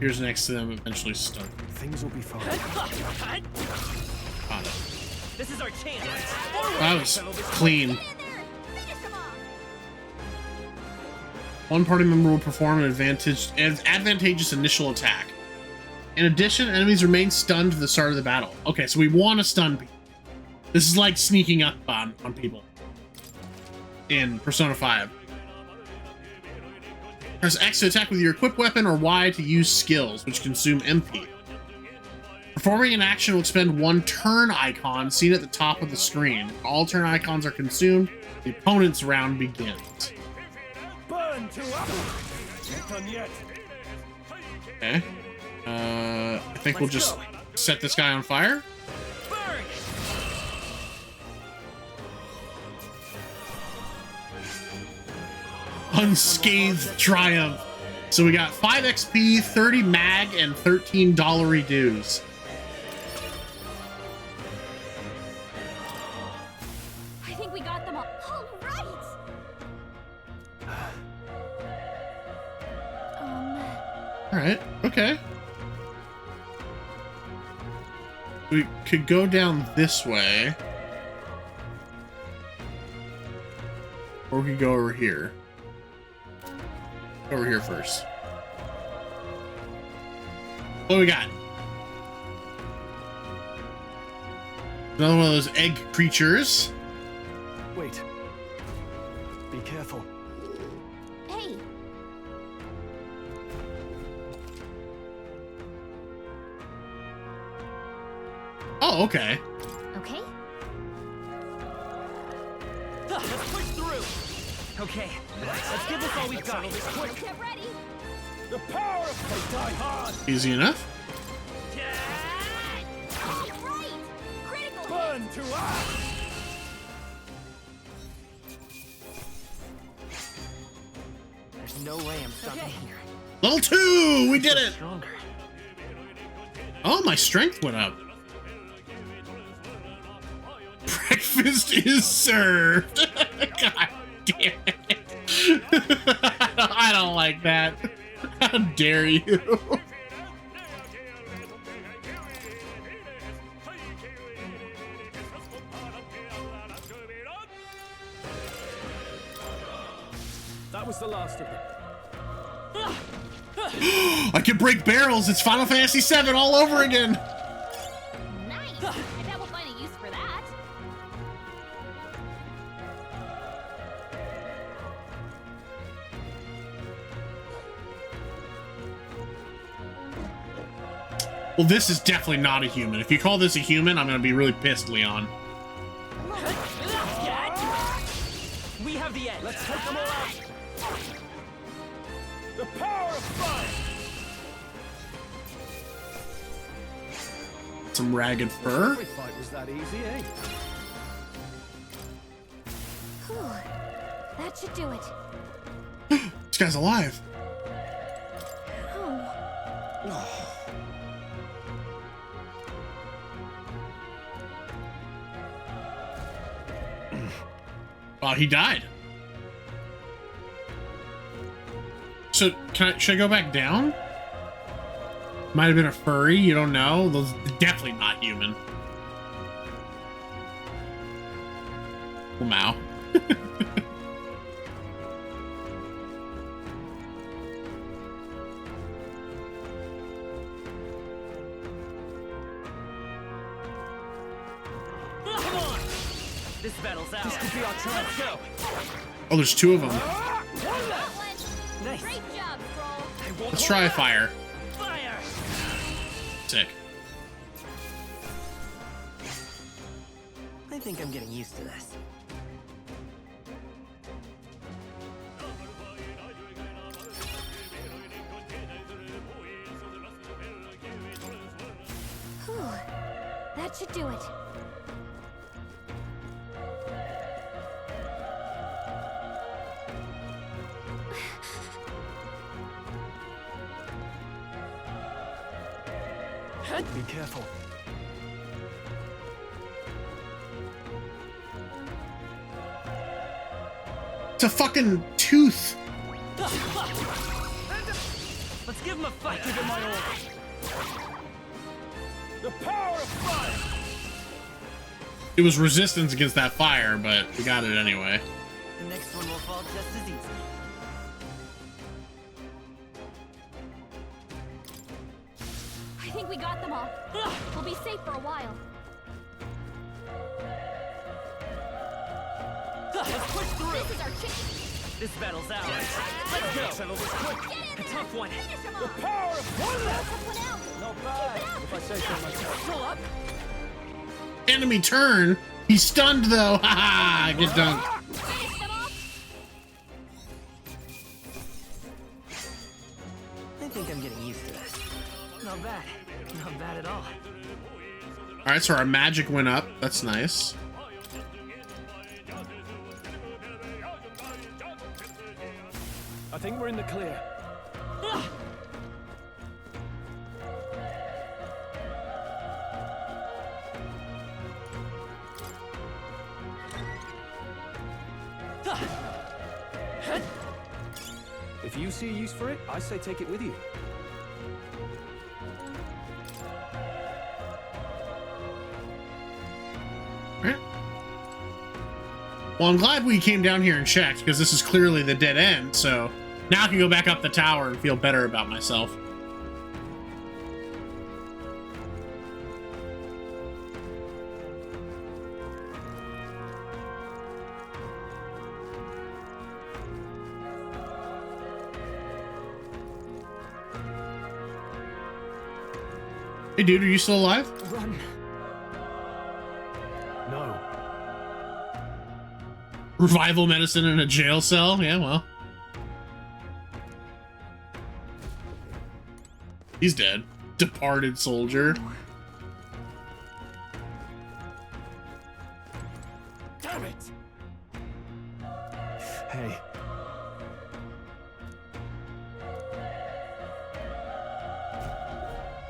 Here's next to them, eventually stun. Things will be fine. Got it. This is our chance. That was clean. One party member will perform an advantageous initial attack. In addition, enemies remain stunned to the start of the battle. Okay, so we want to stun people. This is like sneaking up on people in Persona 5. Press X to attack with your equipped weapon or Y to use skills, which consume MP. Performing an action will expend one turn icon seen at the top of the screen. When all turn icons are consumed, the opponent's round begins. Burn to up! Not done yet. Okay. I think we'll just set this guy on fire. Unscathed triumph. So we got 5 XP, 30 mag, and $13 dues. I think we got them all. All right. All right. Okay. We could go down this way, or we could go over here. Over here first. What do we got? Another one of those egg creatures. Wait. Be careful. Hey. Oh, okay. Okay. Let's push through. Okay, let's give this all we've got. Get ready. The power of they die hard. Easy enough. All right. Critical. Burn to us. There's no way I'm stopping here. Level 2! We did it! Stronger. Oh, my strength went up. Breakfast is served. God damn it. I don't like that. How dare you? That was the last of them. I can break barrels. It's Final Fantasy VII all over again. Nice. I bet we'll find a use for that. Well, this is definitely not a human. If you call this a human, I'm going to be really pissed, Leon. We have the edge. Let's take them all out. The power of fire. Some ragged fur. Every fight was that easy, eh? That should do it. This guy's alive. Oh. Oh, he died. So, should I go back down? Might have been a furry, you don't know. Those definitely not human. Wow. Come on! This battle's out. This could be our chance. Let's go. Oh, there's two of them. Nice. Great job, Stroll. Let's try fire. Fire! Sick. I think I'm getting used to this. Whew. That should do it. Be careful. It's a fucking tooth. Let's give him a fight. Give him my all. The power of fire! It was resistance against that fire, but we got it anyway. The next one will fall just as easy. I think we got them all. We'll be safe for a while. Let's push through! This is our chance. This battle's ours. Let's go! Settle this quick! A tough one! The power of one! Not bad, if I say so myself. Still up? Enemy turn. He's stunned though. Haha, get dunked. I think I'm getting used to this. Not bad. Not bad at all. All right, so our magic went up. That's nice. I think we're in the clear. If you see a use for it, I say take it with you. Right. Well, I'm glad we came down here and checked, because this is clearly the dead end, so now I can go back up the tower and feel better about myself. Hey dude, are you still alive? Run. No. Revival medicine in a jail cell? Yeah, well. He's dead. Departed soldier. Damn it! Hey.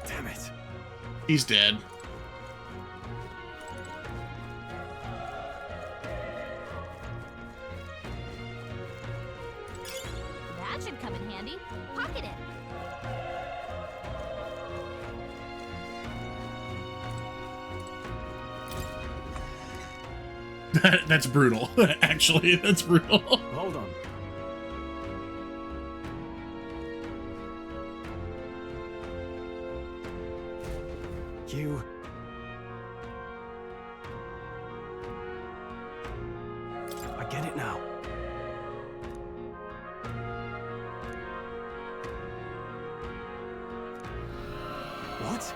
Damn it. He's dead. That should come in handy. Pocket it. That's brutal. Actually, that's brutal. Hold on. You... I get it now. What?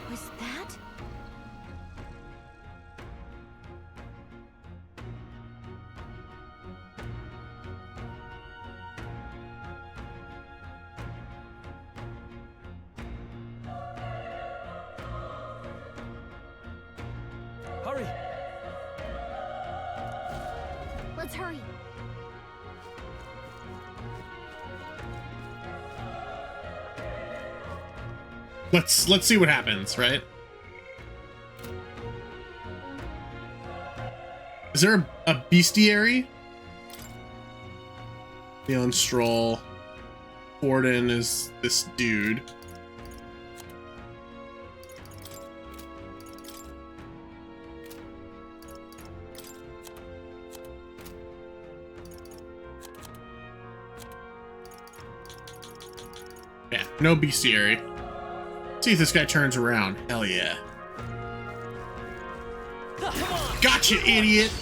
Was that? Hurry! Let's hurry. Let's see what happens, right? Is there a bestiary? Leon Stroll. Forden is this dude. Yeah, no bestiary. See if this guy turns around. Hell yeah. Gotcha, idiot!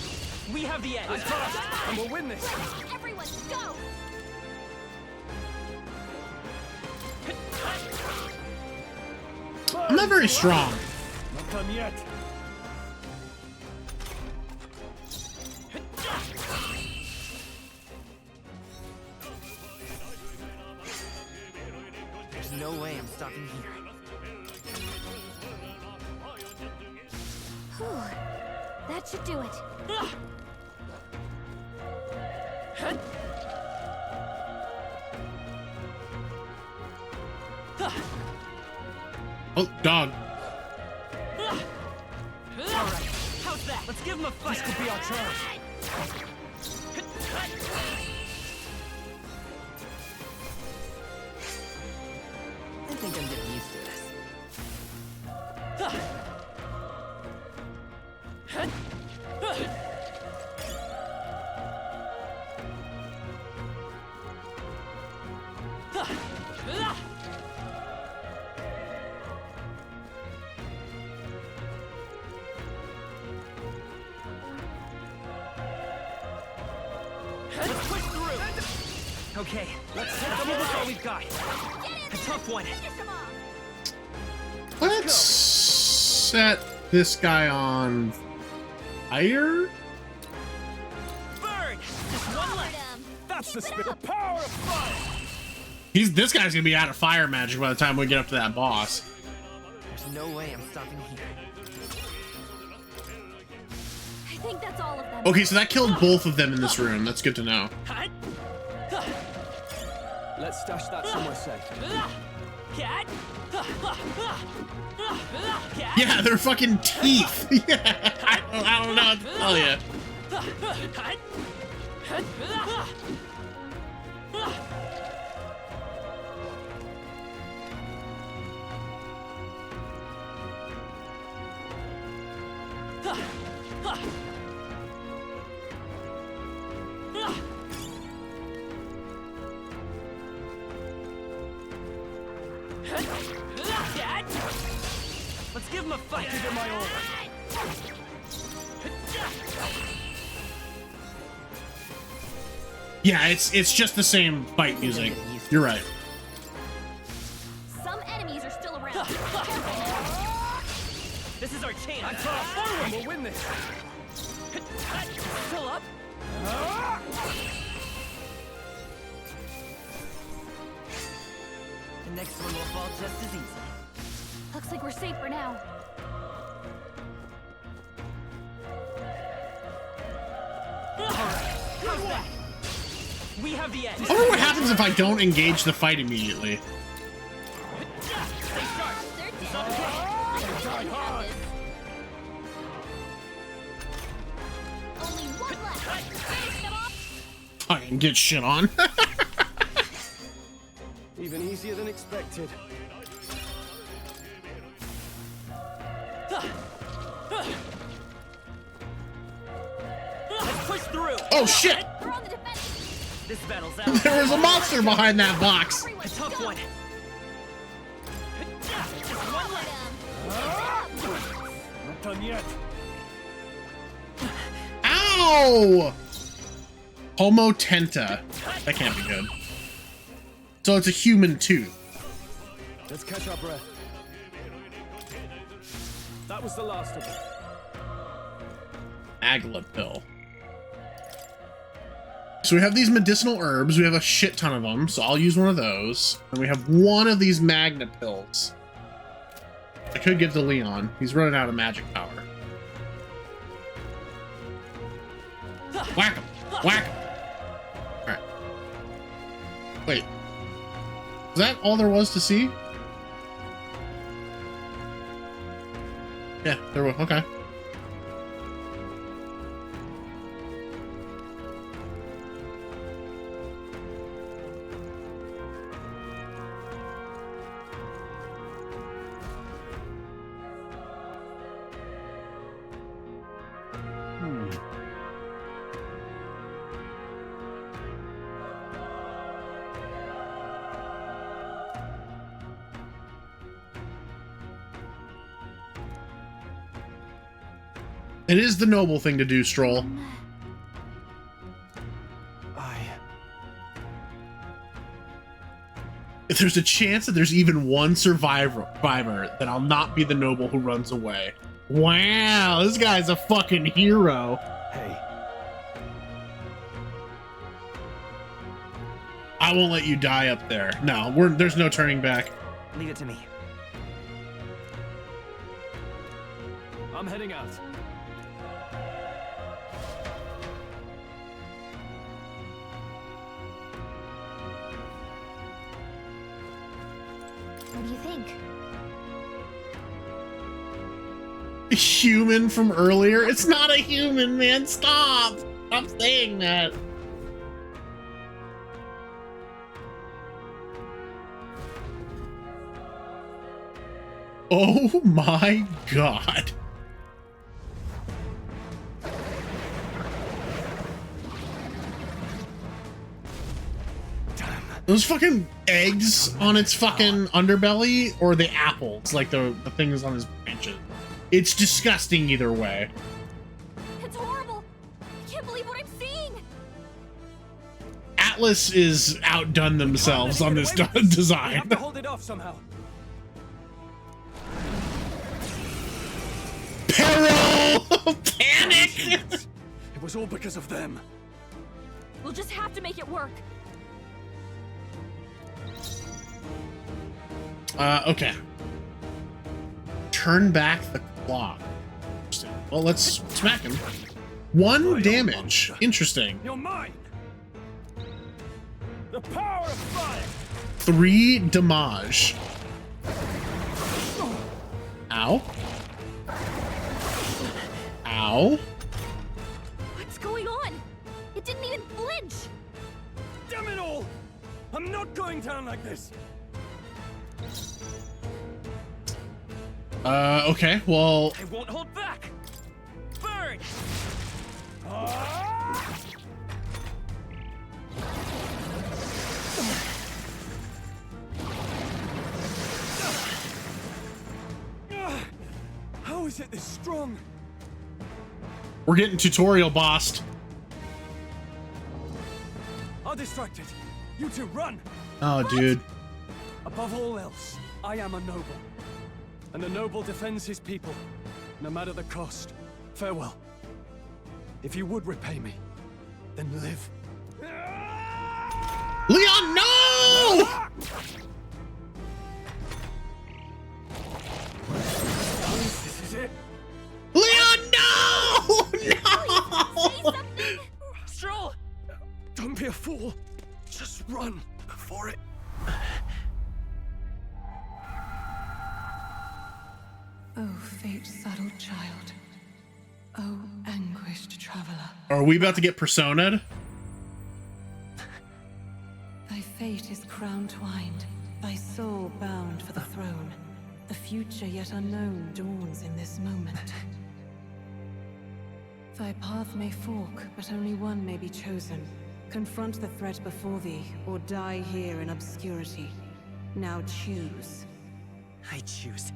We have the edge. And we'll win this. Everyone, go! I'm not very strong. Not done yet. There's no way I'm stopping here. Whew. That should do it. Oh, dog. Alright, how's that? Let's give him a fight. This could be our chance. I think I'm getting used to this. Let's push through. Okay, Let's look all we've got. A tough one. Let's set this guy on fire. Burn! Just one left. That's the spirit. The power of fire. This guy's gonna be out of fire magic by the time we get up to that boss. There's no way I'm stopping here. I think that's all of them. Okay, so that killed both of them in this room. That's good to know. Let's stash that somewhere safe. Yeah, they're fucking teeth. Yeah, I don't know what to tell you. Let's give him a fight. Give it my all. Yeah, it's just the same fight music. You're right. Some enemies are still around. This is our chance. I'm forward. We'll win this. Still up? The next one will fall just as easy. Looks like we're safe for now. How's that? We have the edge. I wonder what happens if I don't engage the fight immediately. I can get shit on. Even easier than expected. Let's push through. Oh shit! This battle's out. There was a monster behind that box. A tough one. Not done yet. Ow! Homotenta. That can't be good. So it's a human too. Let's catch our breath. That was the last of it. Agla pill. So we have these medicinal herbs. We have a shit ton of them. So I'll use one of those. And we have one of these magna pills. I could give to Leon. He's running out of magic power. Whack him! Whack him! Alright. Wait. Is that all there was to see? Yeah, there was. Okay. It is the noble thing to do, Stroll. If there's a chance that there's even one survivor, then I'll not be the noble who runs away. Wow, this guy's a fucking hero. Hey. I won't let you die up there. No, there's no turning back. Leave it to me. I'm heading out. What do you think? A human from earlier? It's not a human, man. Stop. Stop saying that. Oh my god. Those fucking eggs on its fucking underbelly, or the apples, like the things on his branches. It's disgusting either way. It's horrible. I can't believe what I'm seeing. Atlas is outdone themselves on this We design. have to hold it off somehow. Peril! Panic! It was all because of them. We'll just have to make it work. Okay. Turn back the clock. Well, let's smack him. 1 damage. Interesting. You're mine. The power of fire. 3 damage. Ow. Ow. What's going on? It didn't even flinch. Damn it all! I'm not going down like this. Okay, well... I won't hold back! Burn! How is it this strong? We're getting tutorial bossed. I'll distract it. You two run! Oh, dude. Above all else, I am a noble. And the noble defends his people, no matter the cost. Farewell. If you would repay me, then live. Leon, no! This is it. Leon, no! No! Stroll! Don't be a fool. Just run before it. Oh, fate-saddled child. Oh, anguished traveler. Are we about to get persona'd? Thy fate is crown-twined, thy soul bound for the throne. The future yet unknown dawns in this moment. Thy path may fork, but only one may be chosen. Confront the threat before thee, or die here in obscurity. Now choose. I choose.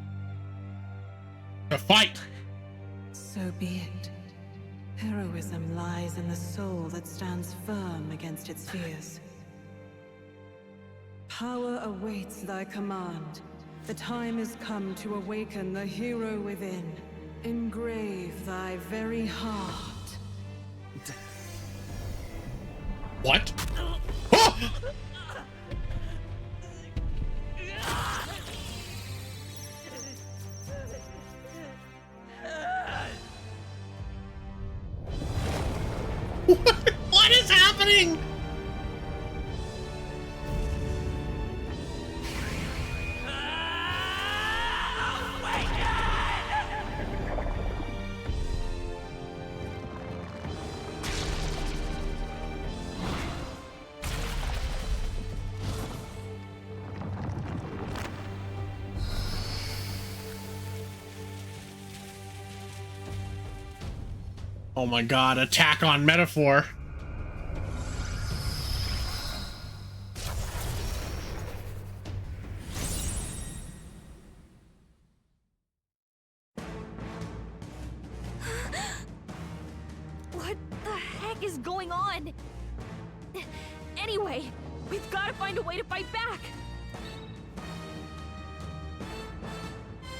A fight! So be it. Heroism lies in the soul that stands firm against its fears. Power awaits thy command. The time is come to awaken the hero within. Engrave thy very heart. What? What? Oh my god, attack on metaphor. What the heck is going on? Anyway, we've got to find a way to fight back.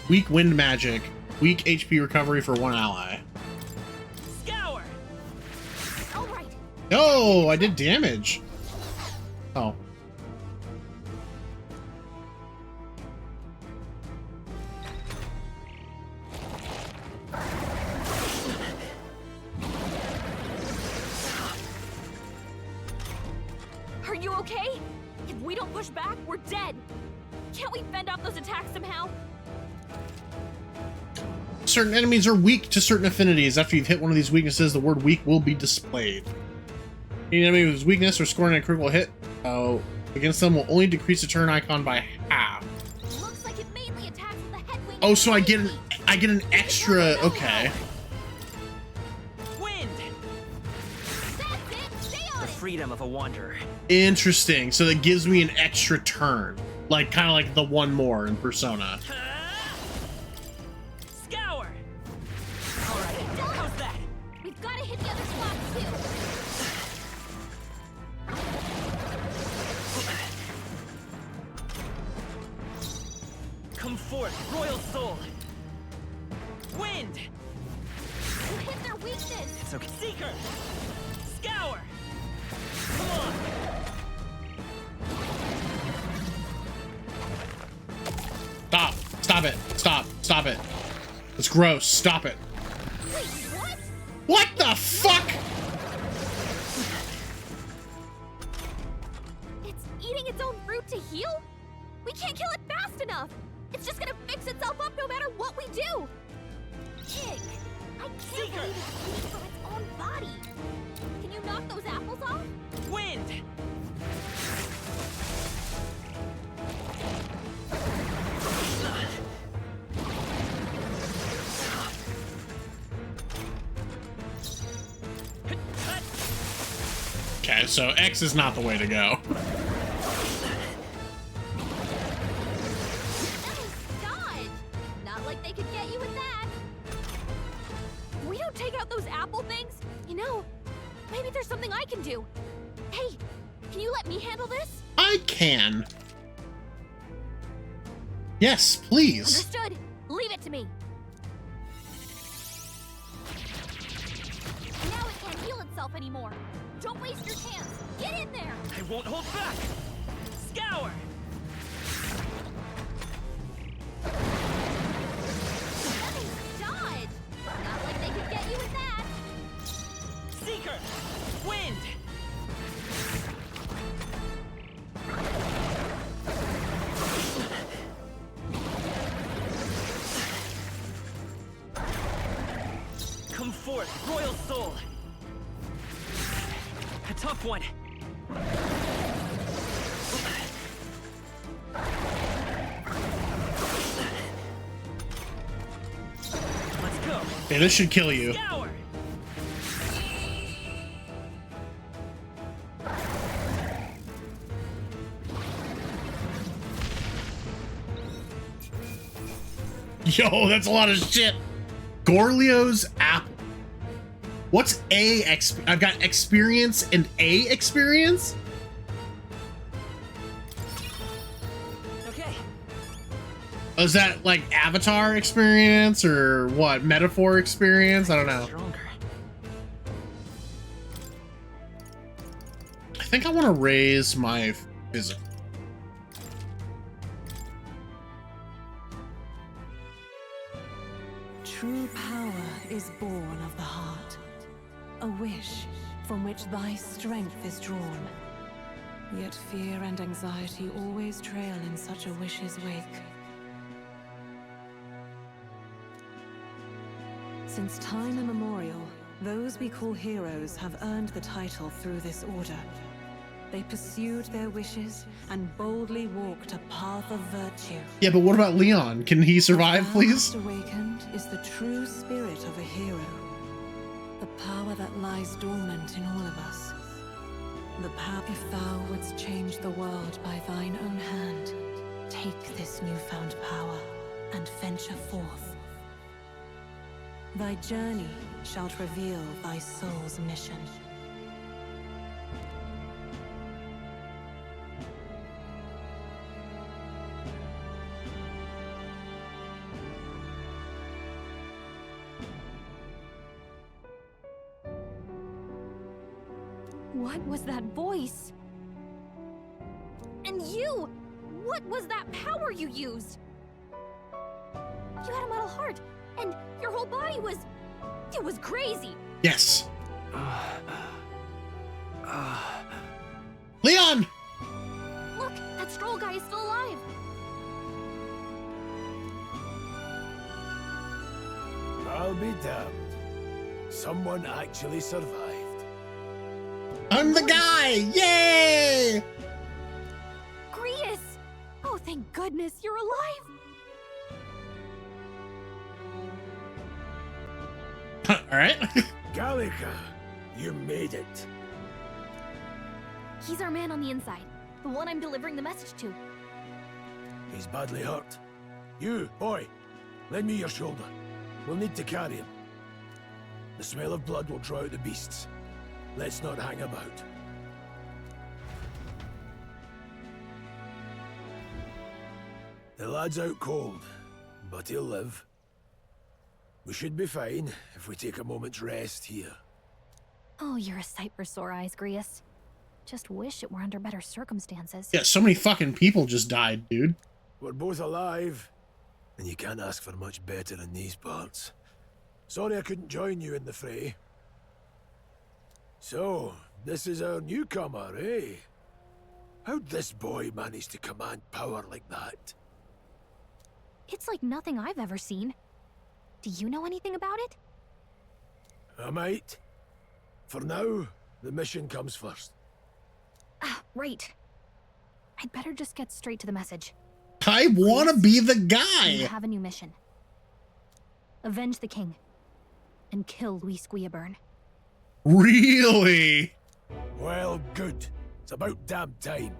Weak wind magic. Weak HP recovery for one ally. Scour. All right. No, I did damage. Oh. Are you okay? If we don't push back, we're dead. Can't we fend off those attacks somehow? Certain enemies are weak to certain affinities. After you've hit one of these weaknesses, the word weak will be displayed. Any enemy with weakness or scoring a critical hit against them will only decrease the turn icon by half. Looks like it mainly attacks with the headwind. Oh, so I get an extra. Okay. Wind. That's it. Stay on The freedom of a wanderer. Interesting. So that gives me an extra turn, like kind of like the one more in Persona. Scour. All right. How's that? We've got to hit the other spots too. Come forth, royal soul. Wind. You hit their weakness. It's okay. Seeker. Scour. Come on. Stop! Stop it! Stop! Stop it! It's gross. Stop it! Wait, what? What the fuck? It's eating its own fruit to heal? We can't kill it fast enough. It's just gonna fix itself up no matter what we do. Pig, I can't believe it's eating from its own body. Can you knock those apples off? Wind. Okay, so X is not the way to go. Dodge! Not like they could get you with that. If we don't take out those apple things, you know, maybe there's something I can do. Hey, can you let me handle this? I can. Yes, please. Understood. Leave it to me. Now it can't heal itself anymore. Don't waste your chance. Get in there. I won't hold back. Scour. Dodge. Not like they could get you with that. Seeker. Wind. Come forth, royal soul. A tough one. Let's go. Okay, this should kill you. Scour. Yo, that's a lot of shit. Gorlio's apple. What's I've got experience and A experience? Okay. Is that like avatar experience or what? Metaphor experience? I don't know. I think I want to raise my physical. True power is born of the heart, a wish from which thy strength is drawn. Yet fear and anxiety always trail in such a wish's wake. Since time immemorial, those we call heroes have earned the title through this order. They pursued their wishes and boldly walked a path of virtue. Yeah, but what about Leon? Can he survive, please? Awakened is the true spirit of a hero. The power that lies dormant in all of us. The power. If thou wouldst change the world by thine own hand, take this newfound power and venture forth. Thy journey shalt reveal thy soul's mission. What was that voice? And you! What was that power you used? You had a metal heart, and your whole body was... It was crazy! Yes. Leon! Look, that Stroll guy is still alive! I'll be damned. Someone actually survived. I'm the guy! Yay! Grius! Oh, thank goodness, you're alive! Alright. Gallica, you made it. He's our man on the inside. The one I'm delivering the message to. He's badly hurt. You, boy, lend me your shoulder. We'll need to carry him. The smell of blood will draw out the beasts. Let's not hang about. The lad's out cold, but he'll live. We should be fine if we take a moment's rest here. Oh, you're a sight for sore eyes, Grius. Just wish it were under better circumstances. Yeah, so many fucking people just died, dude. We're both alive, and you can't ask for much better in these parts. Sorry I couldn't join you in the fray. So, this is our newcomer, eh? How'd this boy manage to command power like that? It's like nothing I've ever seen. Do you know anything about it? I might. For now, the mission comes first. Ah, right. I'd better just get straight to the message. I want to be the You guy! have a new mission. Avenge the king. And kill Luis Guillaburn. Really? Well, good. It's about damn time.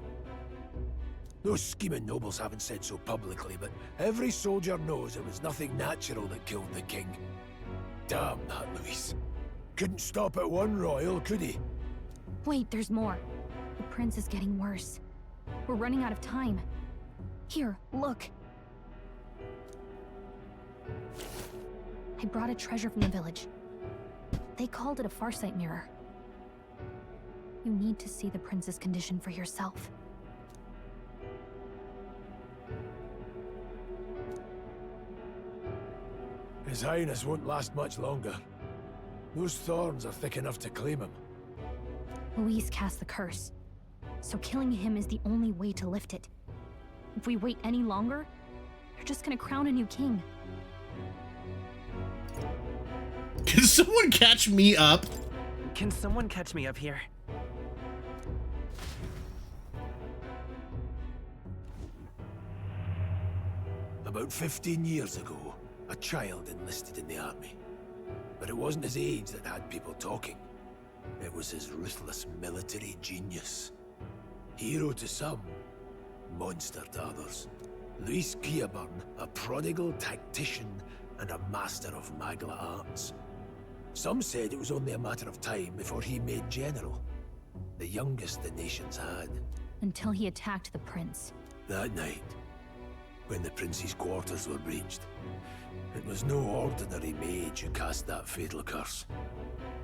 Those scheming nobles haven't said so publicly, but every soldier knows it was nothing natural that killed the king. Damn that Luis. Couldn't stop at one royal, could he? Wait, there's more. The prince is getting worse. We're running out of time. Here, look. I brought a treasure from the village. They called it a Farsight mirror. You need to see the prince's condition for yourself. His Highness won't last much longer. Those thorns are thick enough to claim him. Luis cast the curse, so killing him is the only way to lift it. If we wait any longer, they're just gonna crown a new king. Can someone catch me up? Can someone catch me up here? About 15 years ago, a child enlisted in the army. But it wasn't his age that had people talking. It was his ruthless military genius. Hero to some, monster to others. Luis Guillaburn, a prodigal tactician and a master of Magla arts. Some said it was only a matter of time before he made general. The youngest the nations had. Until he attacked the prince. That night, when the prince's quarters were breached, it was no ordinary mage who cast that fatal curse.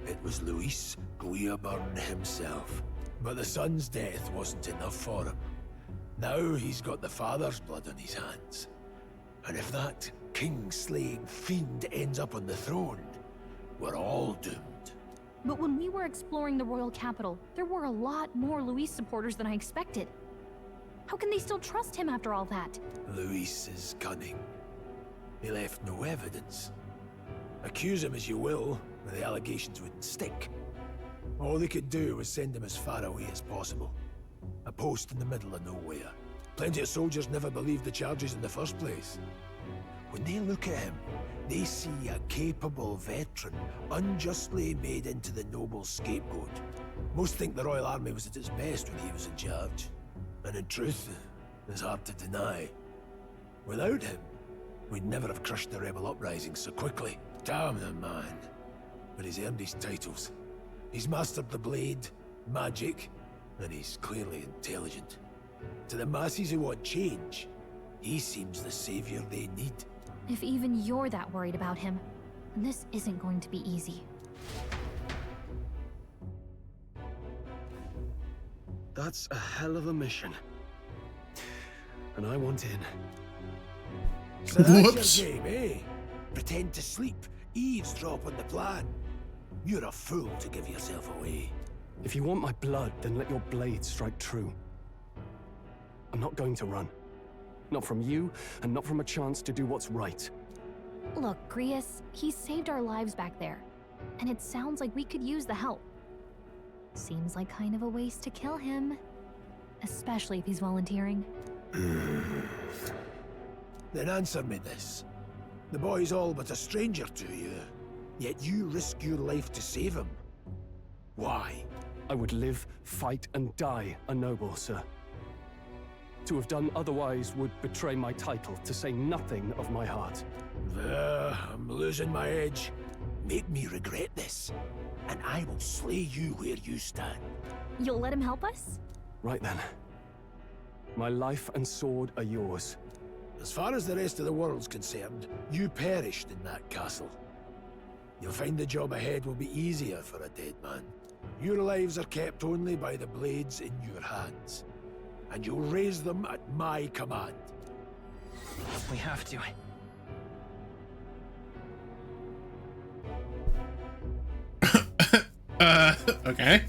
It was Luis Guillaburn himself. But the son's death wasn't enough for him. Now he's got the father's blood on his hands. And if that king-slaying fiend ends up on the throne, we're all doomed. But when we were exploring the royal capital, there were a lot more Luis supporters than I expected. How can they still trust him after all that? Luis is cunning. He left no evidence. Accuse him as you will, the allegations wouldn't stick. All they could do was send him as far away as possible. A post in the middle of nowhere. Plenty of soldiers never believed the charges in the first place. When they look at him, They see a capable veteran unjustly made into the noble scapegoat. Most think the Royal Army was at its best when he was in charge. And in truth, it's hard to deny. Without him, we'd never have crushed the rebel uprising so quickly. Damn the man. But he's earned his titles. He's mastered the blade, magic, and he's clearly intelligent. To the masses who want change, he seems the savior they need. If even you're that worried about him, then this isn't going to be easy. That's a hell of a mission. And I want in. So that's your game, eh? Pretend to sleep, eavesdrop on the plan. You're a fool to give yourself away. If you want my blood, then let your blade strike true. I'm not going to run. Not from you, and not from a chance to do what's right. Look, Grius, he saved our lives back there, and it sounds like we could use the help. Seems like kind of a waste to kill him, especially if he's volunteering. Then answer me this. The boy's all but a stranger to you, yet you risk your life to save him. Why? I would live, fight, and die a noble, sir. To have done otherwise would betray my title, to say nothing of my heart. I'm losing my edge. Make me regret this, and I will slay you where you stand. You'll let him help us? Right then. My life and sword are yours. As far as the rest of the world's concerned, you perished in that castle. You'll find the job ahead will be easier for a dead man. Your lives are kept only by the blades in your hands. And you'll raise them at my command. We have to. Okay.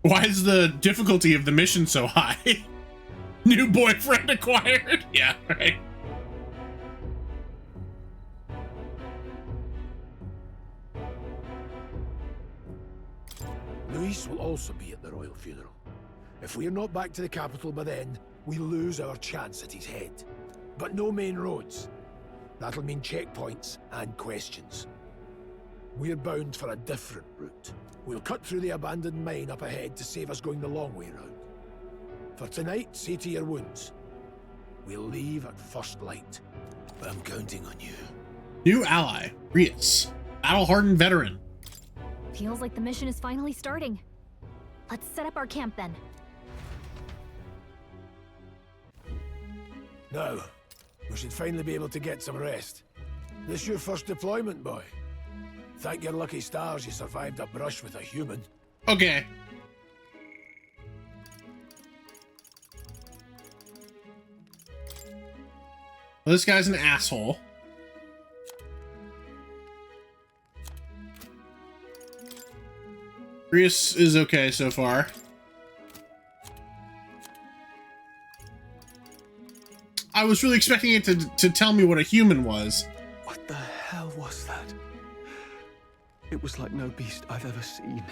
Why is the difficulty of the mission so high? New boyfriend acquired? Yeah, right. Luis will also be at the royal funeral. If we're not back to the capital by then, we lose our chance at his head. But no main roads. That'll mean checkpoints and questions. We're bound for a different route. We'll cut through the abandoned mine up ahead to save us going the long way round. For tonight, see to your wounds. We'll leave at first light. But I'm counting on you. New ally, Rias. Battle-hardened veteran. Feels like the mission is finally starting. Let's set up our camp then. Now, we should finally be able to get some rest. This your first deployment, boy? Thank your lucky stars you survived a brush with a human. Okay. Well, this guy's an asshole. Rias is okay so far. I was really expecting it to tell me what a human was. What the hell was that? It was like no beast I've ever seen.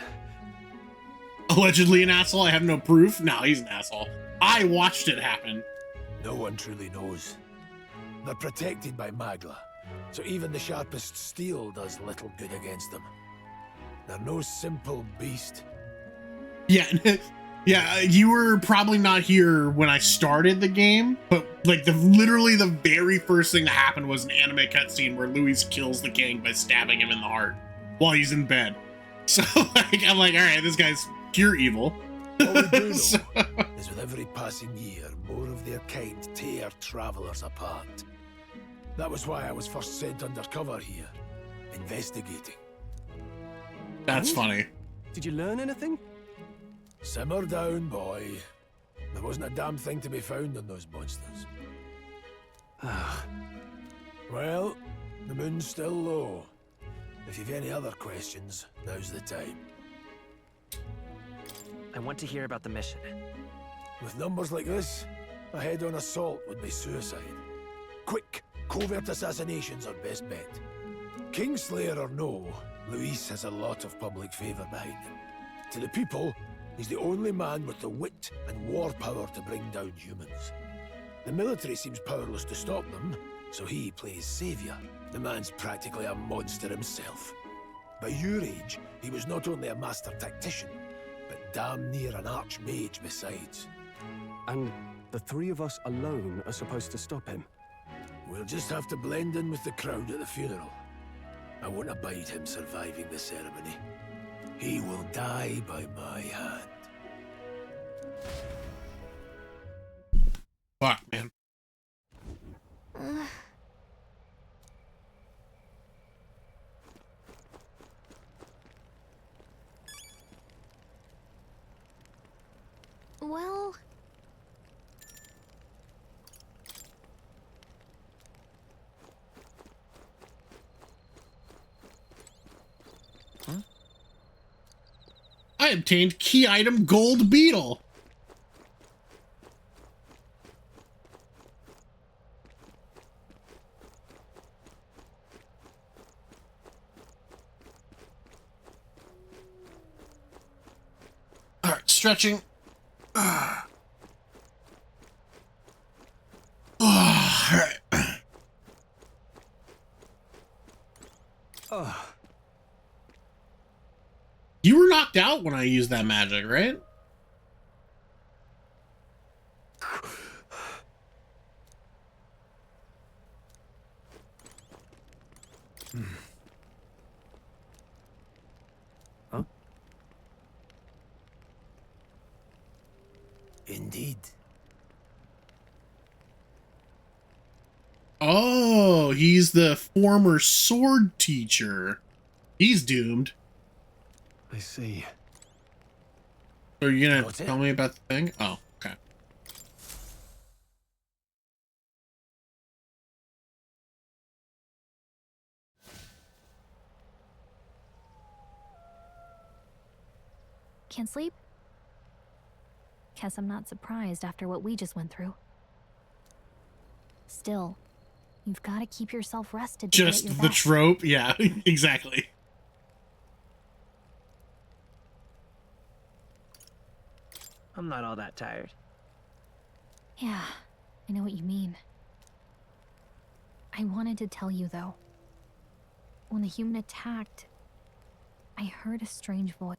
Allegedly an asshole. I have no proof. No, he's an asshole. I watched it happen. No one truly knows. They're protected by Magla, so even the sharpest steel does little good against them. They're no simple beast. Yeah, yeah, you were probably not here when I started the game, but like literally the very first thing that happened was an anime cutscene where Luis kills the king by stabbing him in the heart while he's in bed. So like, I'm like, all right, this guy's pure evil. All we do know is with every passing year, more of their kind tear travelers apart. That was why I was first sent undercover here, investigating. That's funny. Did you learn anything? Simmer down, boy. There wasn't a damn thing to be found on those monsters. Well, the moon's still low. If you've any other questions, now's the time. I want to hear about the mission. With numbers like this, a head-on assault would be suicide. Quick, covert assassinations are best bet. Kingslayer or no, Luis has a lot of public favor behind him. To the people, he's the only man with the wit and war power to bring down humans. The military seems powerless to stop them, so he plays savior. The man's practically a monster himself. By your age, he was not only a master tactician, but damn near an archmage besides. And the three of us alone are supposed to stop him? We'll just have to blend in with the crowd at the funeral. I won't abide him surviving the ceremony. He will die by my hand. Fuck, man. Well... I obtained key item gold beetle. All right, stretching. All right. You were knocked out when I used that magic, right? Huh? Indeed. Oh, he's the former sword teacher. He's doomed. I see. Are you gonna tell me about the thing? Oh, okay. Can't sleep? Guess I'm not surprised after what we just went through. Still, you've got to keep yourself rested to Just get your the best. trope? Yeah, exactly. I'm not all that tired. Yeah, I know what you mean. I wanted to tell you, though. When the human attacked, I heard a strange voice.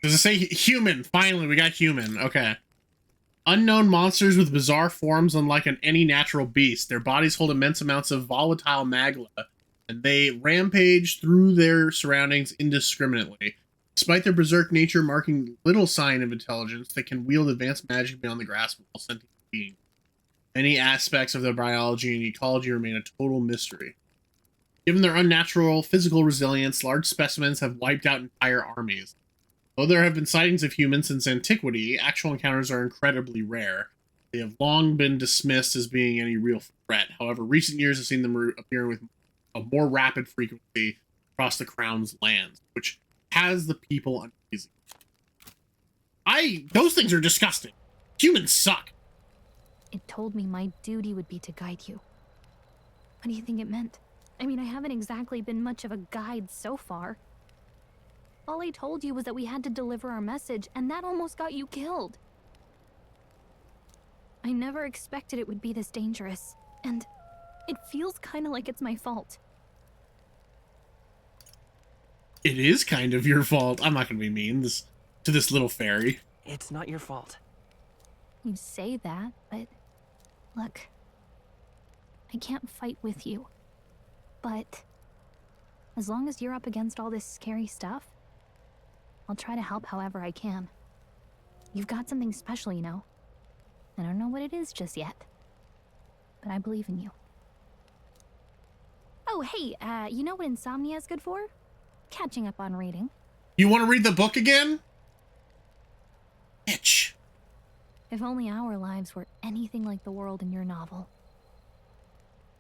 Does it say human? Finally, we got human. Okay. Unknown monsters with bizarre forms unlike any natural beast. Their bodies hold immense amounts of volatile magma, and they rampage through their surroundings indiscriminately. Despite their berserk nature marking little sign of intelligence, they can wield advanced magic beyond the grasp of all sentient beings. Many aspects of their biology and ecology remain a total mystery. Given their unnatural physical resilience, large specimens have wiped out entire armies. Though there have been sightings of humans since antiquity, actual encounters are incredibly rare. They have long been dismissed as being any real threat. However, recent years have seen them appear with a more rapid frequency across the Crown's lands, which has the people uneasy. Those things are disgusting. Humans suck. It told me my duty would be to guide you. What do you think it meant? I mean, I haven't exactly been much of a guide so far. All I told you was that we had to deliver our message, and that almost got you killed. I never expected it would be this dangerous, and it feels kind of like it's my fault. It is kind of your fault. I'm not going to be mean to this little fairy. It's not your fault. You say that, but look, I can't fight with you. But as long as you're up against all this scary stuff, I'll try to help however I can. You've got something special, you know. I don't know what it is just yet, but I believe in you. Oh, hey, you know what insomnia is good for? Catching up on reading. You want to read the book again? Bitch. If only our lives were anything like the world in your novel.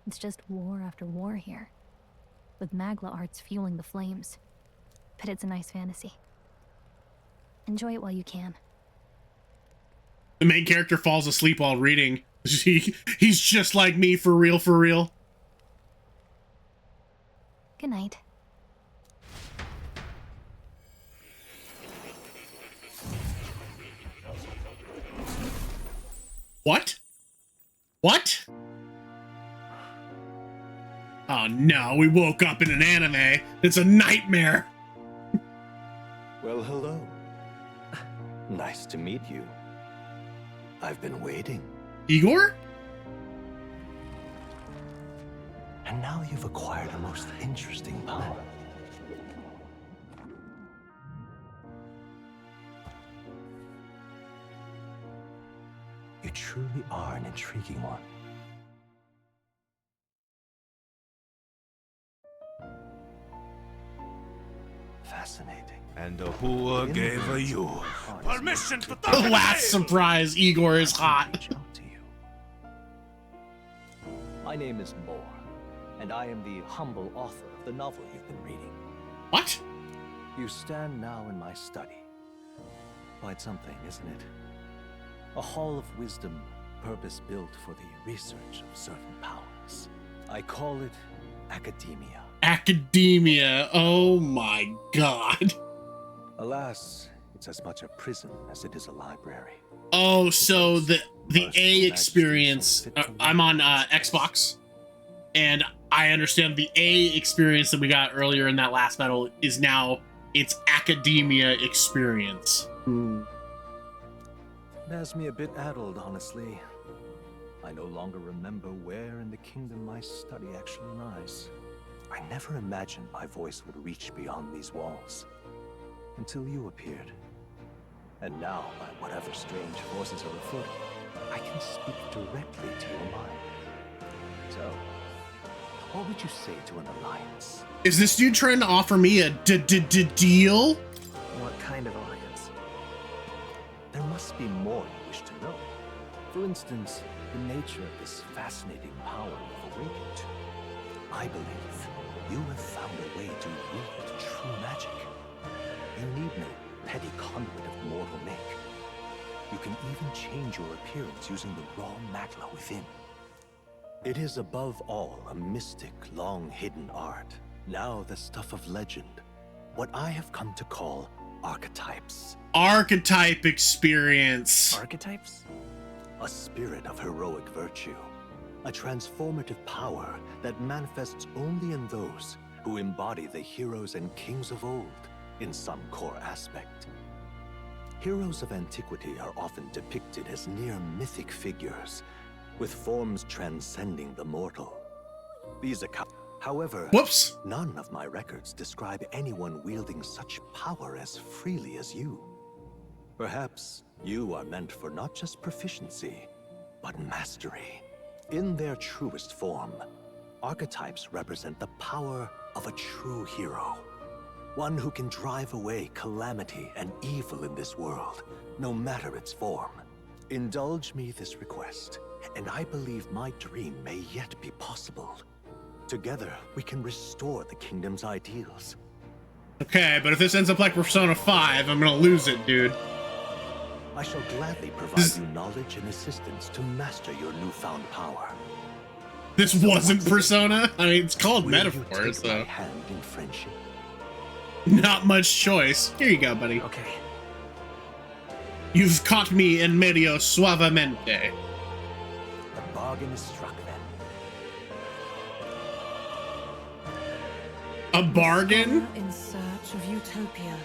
It's just war after war here, with Magla arts fueling the flames. But it's a nice fantasy. Enjoy it while you can. The main character falls asleep while reading. He's just like me, for real, for real. Good night. What? What? Oh no, we woke up in an anime. It's a nightmare. Well, hello. Nice to meet you. I've been waiting. Igor? And now you've acquired a most interesting power. You truly are an intriguing one. Fascinating. And who gave you permission to talk? The last surprise, Igor is hot. My name is Moore, and I am the humble author of the novel you've been reading. What? You stand now in my study. Quite something, isn't it? A hall of wisdom, purpose-built for the research of certain powers. I call it academia. Academia. Oh my god. Alas, it's as much a prison as it is a library. Oh, so the A experience. I'm on Xbox, and I understand the A experience that we got earlier in that last battle is now its academia experience. It has me a bit addled, honestly. I no longer remember where in the kingdom my study actually lies. I never imagined my voice would reach beyond these walls. Until you appeared. And now, by whatever strange forces are afoot, I can speak directly to your mind. So, what would you say to an alliance? Is this dude trying to offer me a deal? What kind of alliance? There must be more you wish to know. For instance, the nature of this fascinating power you've awakened to. I believe you have found a way to wield true magic. You need no petty conduit of mortal make. You can even change your appearance using the raw magma within. It is above all a mystic, long-hidden art, now the stuff of legend, what I have come to call archetypes. Archetype experience. Archetypes? A spirit of heroic virtue. A transformative power that manifests only in those who embody the heroes and kings of old in some core aspect. Heroes of antiquity are often depicted as near mythic figures, with forms transcending the mortal. These accounts, however, none of my records describe anyone wielding such power as freely as you. Perhaps you are meant for not just proficiency, but mastery. In their truest form, archetypes represent the power of a true hero. One who can drive away calamity and evil in this world, no matter its form. Indulge me this request, and I believe my dream may yet be possible. Together, we can restore the kingdom's ideals. Okay, but if this ends up like Persona 5, I'm gonna lose it, dude. I shall gladly provide you knowledge and assistance to master your newfound power. This wasn't Persona? I mean, it's called Will Metaphor, you take so... my hand in friendship? Not much choice. Here you go, buddy. Okay. You've caught me in medio suavemente. The bargain is struck then. A bargain? In search of utopia,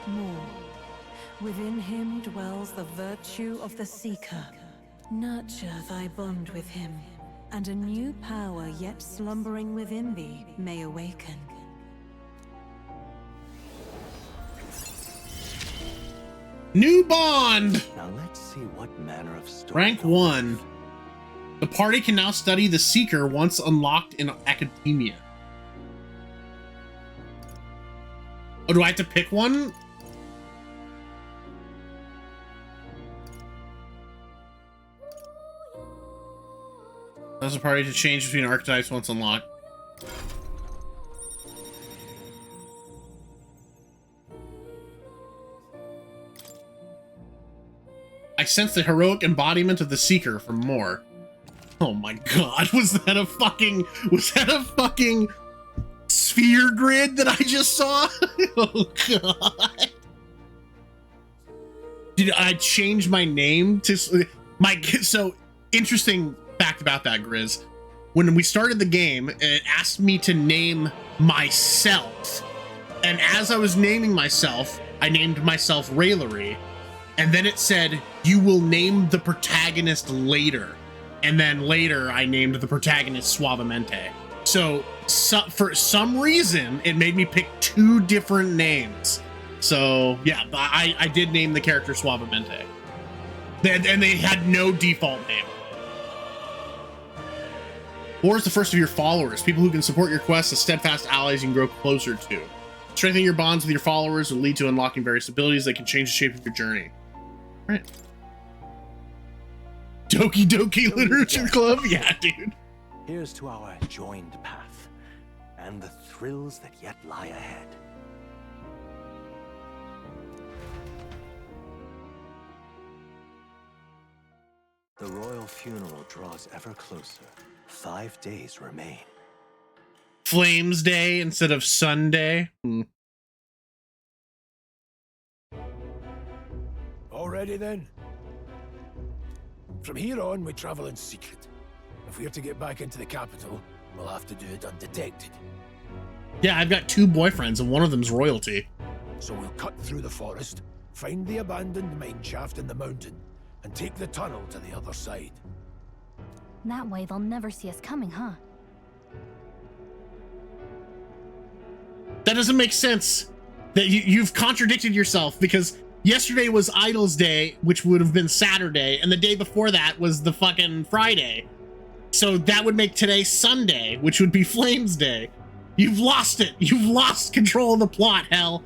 more. Within him dwells the virtue of the seeker. Nurture thy bond with him, and a new power yet slumbering within thee may awaken. New bond! Now let's see what manner of story. Rank 1. The party can now study the Seeker once unlocked in academia. Oh, do I have to pick one? Allows the party to change between archetypes once unlocked. I sense the heroic embodiment of the Seeker for more. Oh my god, was that a fucking sphere grid that I just saw? Oh god. Did I change my name to so interesting fact about that, Grizz. when we started the game, it asked me to name myself. And as I was naming myself, I named myself Railery. And then it said, you will name the protagonist later. And then later, I named the protagonist Suavemente. So for some reason, it made me pick 2 different names. So yeah, I did name the character Suavemente. And they had no default name. Or is the first of your followers, people who can support your quests as steadfast allies you can grow closer to. Strengthening your bonds with your followers will lead to unlocking various abilities that can change the shape of your journey. All right. Doki Doki Literature Club? Yeah, dude. Here's to our joined path and the thrills that yet lie ahead. The royal funeral draws ever closer. 5 days remain. Flames Day instead of Sunday. Already then? From here on, we travel in secret. If we're to get back into the capital, we'll have to do it undetected. Yeah, I've got 2 boyfriends and one of them's royalty. So we'll cut through the forest, find the abandoned mine shaft in the mountain, and take the tunnel to the other side. That way they'll never see us coming, huh? That doesn't make sense. That you've contradicted yourself, because yesterday was Idol's Day, which would have been Saturday, and the day before that was the fucking Friday. So that would make today Sunday, which would be Flames Day. You've lost it. You've lost control of the plot, hell.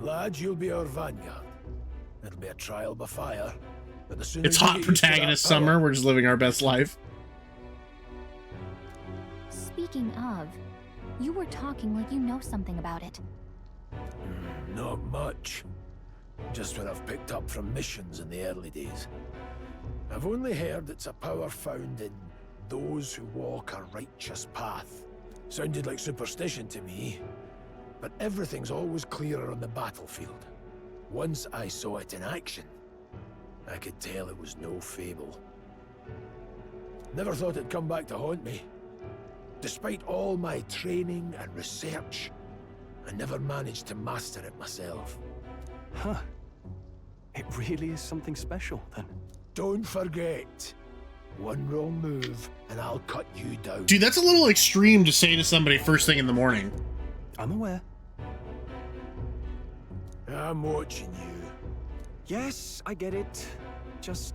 Lads, you'll be our vanguard. It'll be a trial by fire. But the sooner It's you hot get used to that protagonist power- summer. We're just living our best life. Speaking of, you were talking like you know something about it. Not much. Just what I've picked up from missions in the early days. I've only heard it's a power found in those who walk a righteous path. Sounded like superstition to me, but everything's always clearer on the battlefield. Once I saw it in action, I could tell it was no fable. Never thought it'd come back to haunt me. Despite all my training and research, I never managed to master it myself. Huh. It really is something special, then. Don't forget, one wrong move and I'll cut you down. Dude, that's a little extreme to say to somebody first thing in the morning. I'm aware. I'm watching you. Yes, I get it. Just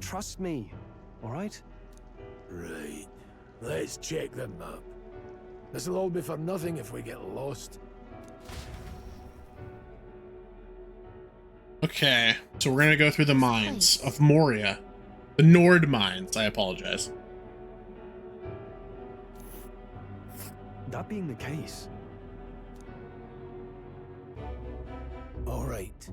trust me, all right? Right. Let's check the map. This'll all be for nothing if we get lost. Okay, so we're gonna go through the mines of Moria. The Nord mines, I apologize. That being the case. All right.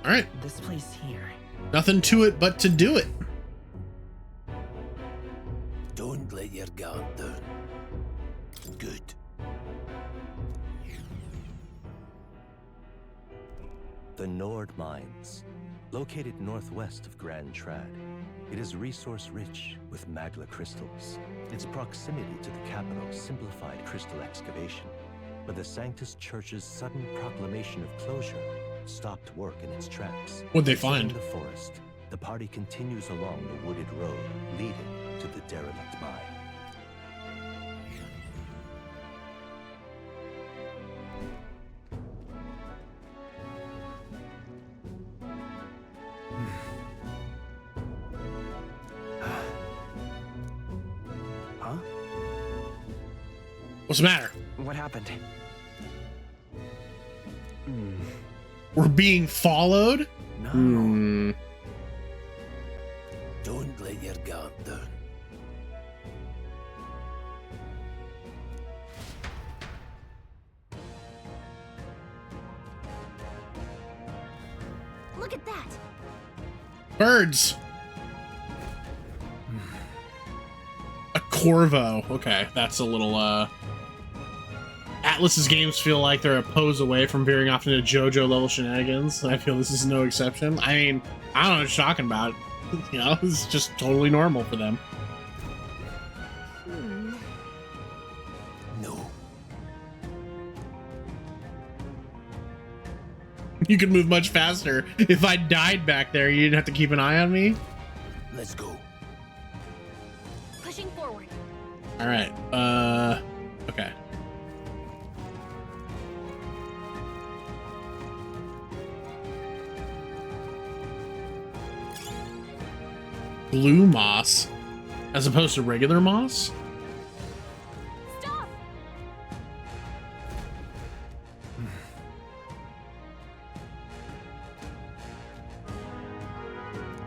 All right. This place here. Nothing to it but to do it. Don't let your guard down. Good. The Nord Mines, located northwest of Grand Trad. It is resource-rich with magla crystals. Its proximity to the capital simplified crystal excavation, but the Sanctus Church's sudden proclamation of closure stopped work in its tracks. What'd they find? In the forest, the party continues along the wooded road leading to the derelict mine. Huh? What's the matter? What happened? We're being followed? No. Don't let your guard down. Look at that! Birds. A Corvo. Okay, that's a little Atlus's games feel like they're a pose away from veering off into JoJo level shenanigans, and I feel this is no exception. I mean, I don't know what you're talking about. You know, it's just totally normal for them. No. You could move much faster. If I died back there, you'd have to keep an eye on me. Let's go. Pushing forward. All right. Okay. Blue moss, as opposed to regular moss. Stop.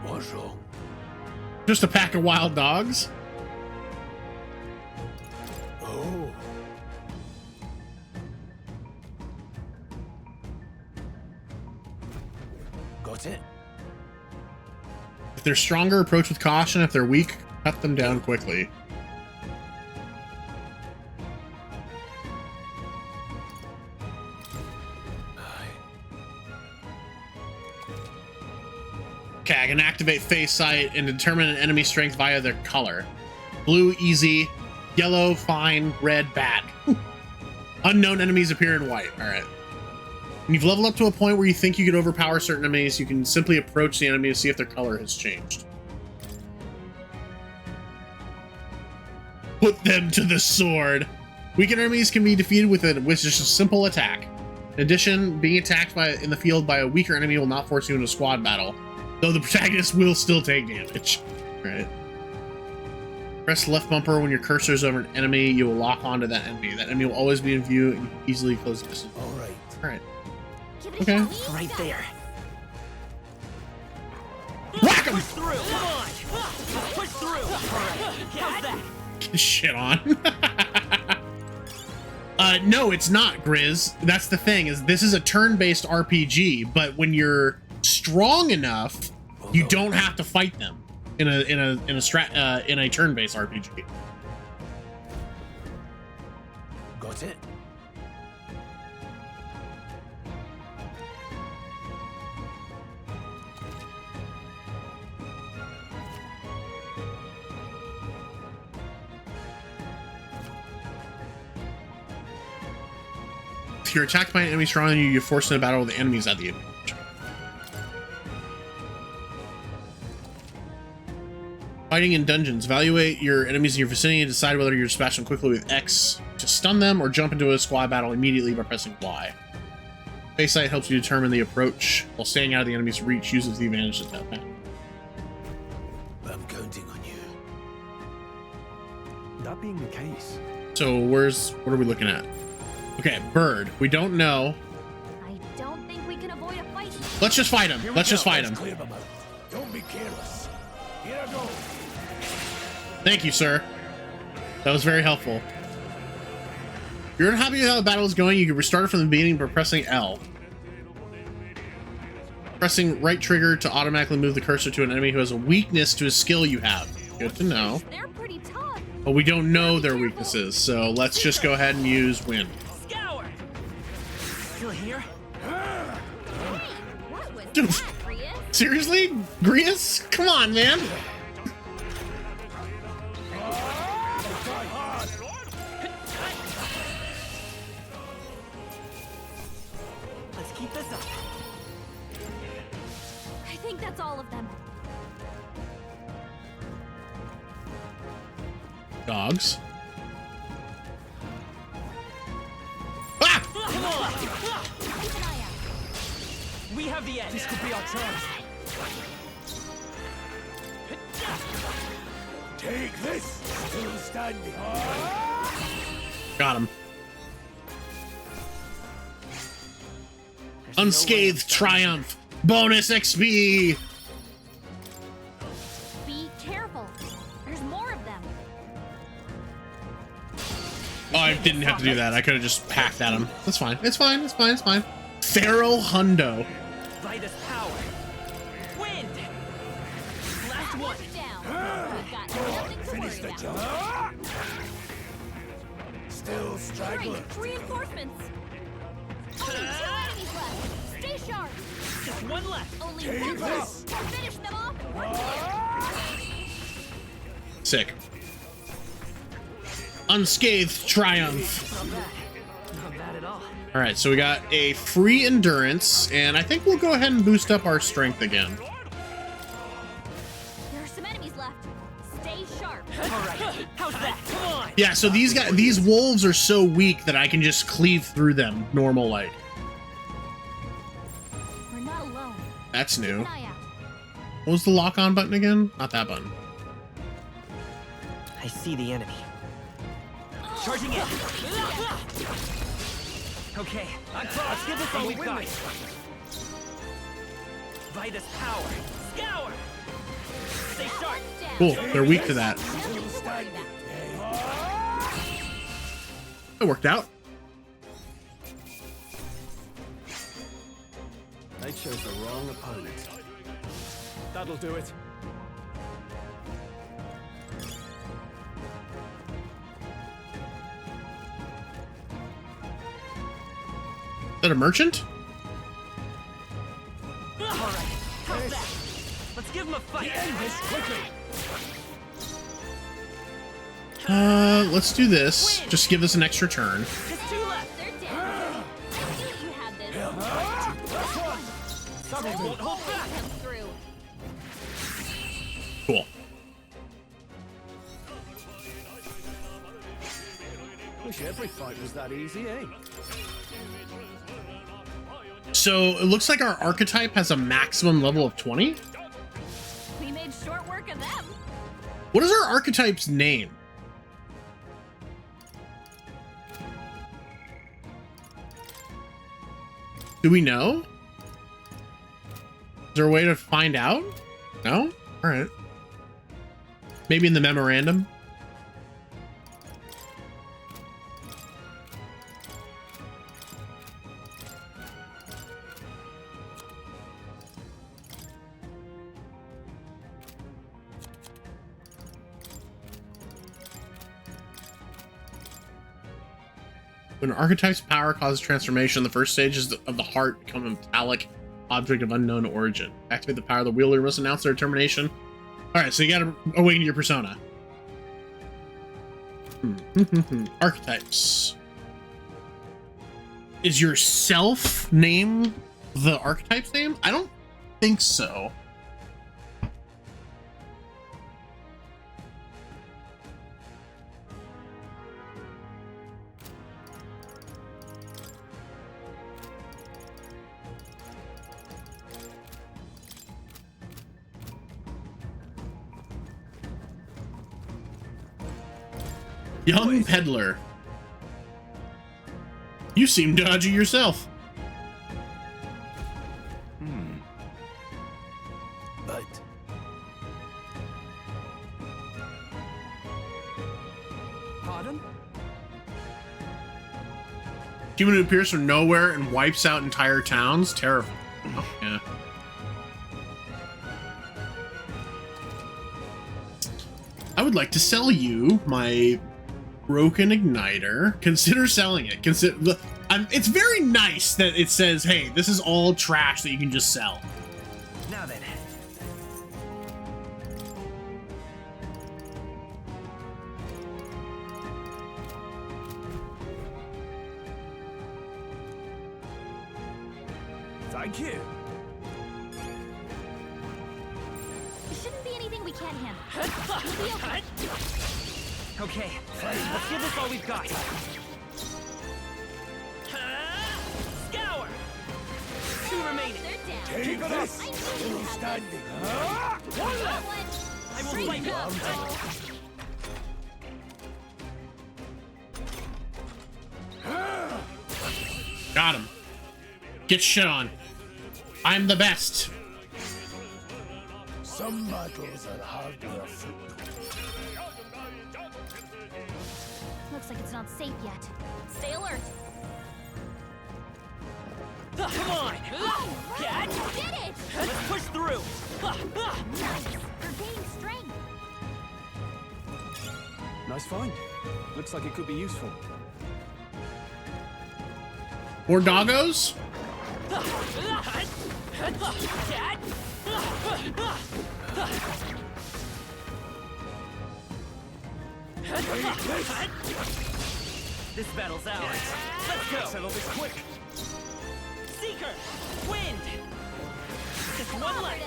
What's wrong? Just a pack of wild dogs. Oh. Got it? If they're stronger, approach with caution. If they're weak, cut them down quickly. Okay, I can activate face sight and determine an enemy strength via their color. Blue, easy. Yellow, fine. Red, bad. Unknown enemies appear in white. All right. When you've leveled up to a point where you think you could overpower certain enemies, you can simply approach the enemy to see if their color has changed. Put them to the sword. Weakened enemies can be defeated with just a simple attack. In addition, being attacked in the field by a weaker enemy will not force you into a squad battle, though the protagonist will still take damage. All right. Press left bumper when your cursor is over an enemy. You will lock onto that enemy. That enemy will always be in view and you can easily close the distance. All right. All right. Okay. Right there. Whack him! Push through. Come on. Push through. How's that? Get shit on. No, it's not, Grizz. That's the thing, is this is a turn-based RPG, but when you're strong enough, you don't have to fight them in a turn-based RPG. Got it? If you're attacked by an enemy stronger than you, you're forced into battle with the enemies at the advantage. Fighting in dungeons. Evaluate your enemies in your vicinity and decide whether you're dispatch them quickly with X to stun them or jump into a squad battle immediately by pressing Y. Face sight helps you determine the approach while staying out of the enemy's reach. Uses the advantage of that. I'm counting on you. That being the case. So what are we looking at? Okay, bird. We don't know. I don't think we can avoid a fight. Let's just fight him. Let's just fight him. Clear them out. Don't be careless. Here I go. Thank you, sir. That was very helpful. If you're unhappy with how the battle is going, you can restart it from the beginning by pressing L. Pressing right trigger to automatically move the cursor to an enemy who has a weakness to a skill you have. Good to know. They're pretty tough. But we don't know their weaknesses, so let's just go ahead and use wind. Scour. Still here? What was Dude, that, Grius? seriously? Grius? Come on, man. Let's keep this up. I think that's all of them. Dogs. Ah! Come on. We have the edge. This could be our chance. Take this. Still standing. Got him. Unscathed triumph. Bonus XP. Be careful. There's more of them. Oh, I didn't have to do that. I could have just hacked at him. That's fine. It's fine. It's fine. It's fine. Feral Hundo. Vitus power. Wind. Last one. Down. We've got nothing to worry about. Still straggler. Reinforcements! Only 2 enemies left! Stay sharp! Just one left! Only Keep one left! this. Finish them off in one hit! Sick. Unscathed triumph. Not bad. Not bad at all. All right, so we got a free endurance, and I think we'll go ahead and boost up our strength again. There are some enemies left. Stay sharp. Alright, how's that? Come on! Yeah, so these wolves are so weak that I can just cleave through them normal like. We're not alone. That's new. Keep an eye out. What was the lock-on button again? Not that button. I see the enemy. Charging in! Okay, let's give this all we've got. Vitus power! Scour! Stay sharp! Cool, they're weak to that. It worked out. They chose the wrong opponent. That'll do it. Is that a merchant? Alright, how's that? Let's give him a fight! End this quickly! Let's do this. Just give us an extra turn. Just 2 left! They're dead. You have this. They won't hold back! Come through. Cool. Wish every fight was that easy, eh? So it looks like our archetype has a maximum level of 20. We made short work of them. What is our archetype's name? Do we know? Is there a way to find out? No? All right. Maybe in the memorandum. When an archetype's power causes transformation, the first stages of the heart become a metallic object of unknown origin. Activate the power, the wielder must announce their determination. Alright, so you gotta awaken your persona. Archetypes. Is your self name the archetype's name? I don't think so. Young peddler. You seem dodgy yourself. But Pardon? Human who appears from nowhere and wipes out entire towns. Terrifying. Yeah. I would like to sell you my broken igniter. Consider selling it. It's very nice that it says, hey, this is all trash that you can just sell. Now then. Thank you. It shouldn't be anything we can't handle. We'll be okay. Okay, let's give this all we've got. Scour! 2 remaining. They're down. keep this. Still standing. One left. I will fight you. Got him. Get shit on. I'm the best. Some battles are hard to foot. Looks like it's not safe yet. Stay alert. Come on! Get! Did it! Let's push through! Nice. You're gaining strength. Nice find. Looks like it could be useful. More doggos? This battle's ours. Let's go. Settle this quick. Seeker, wind. Just one left.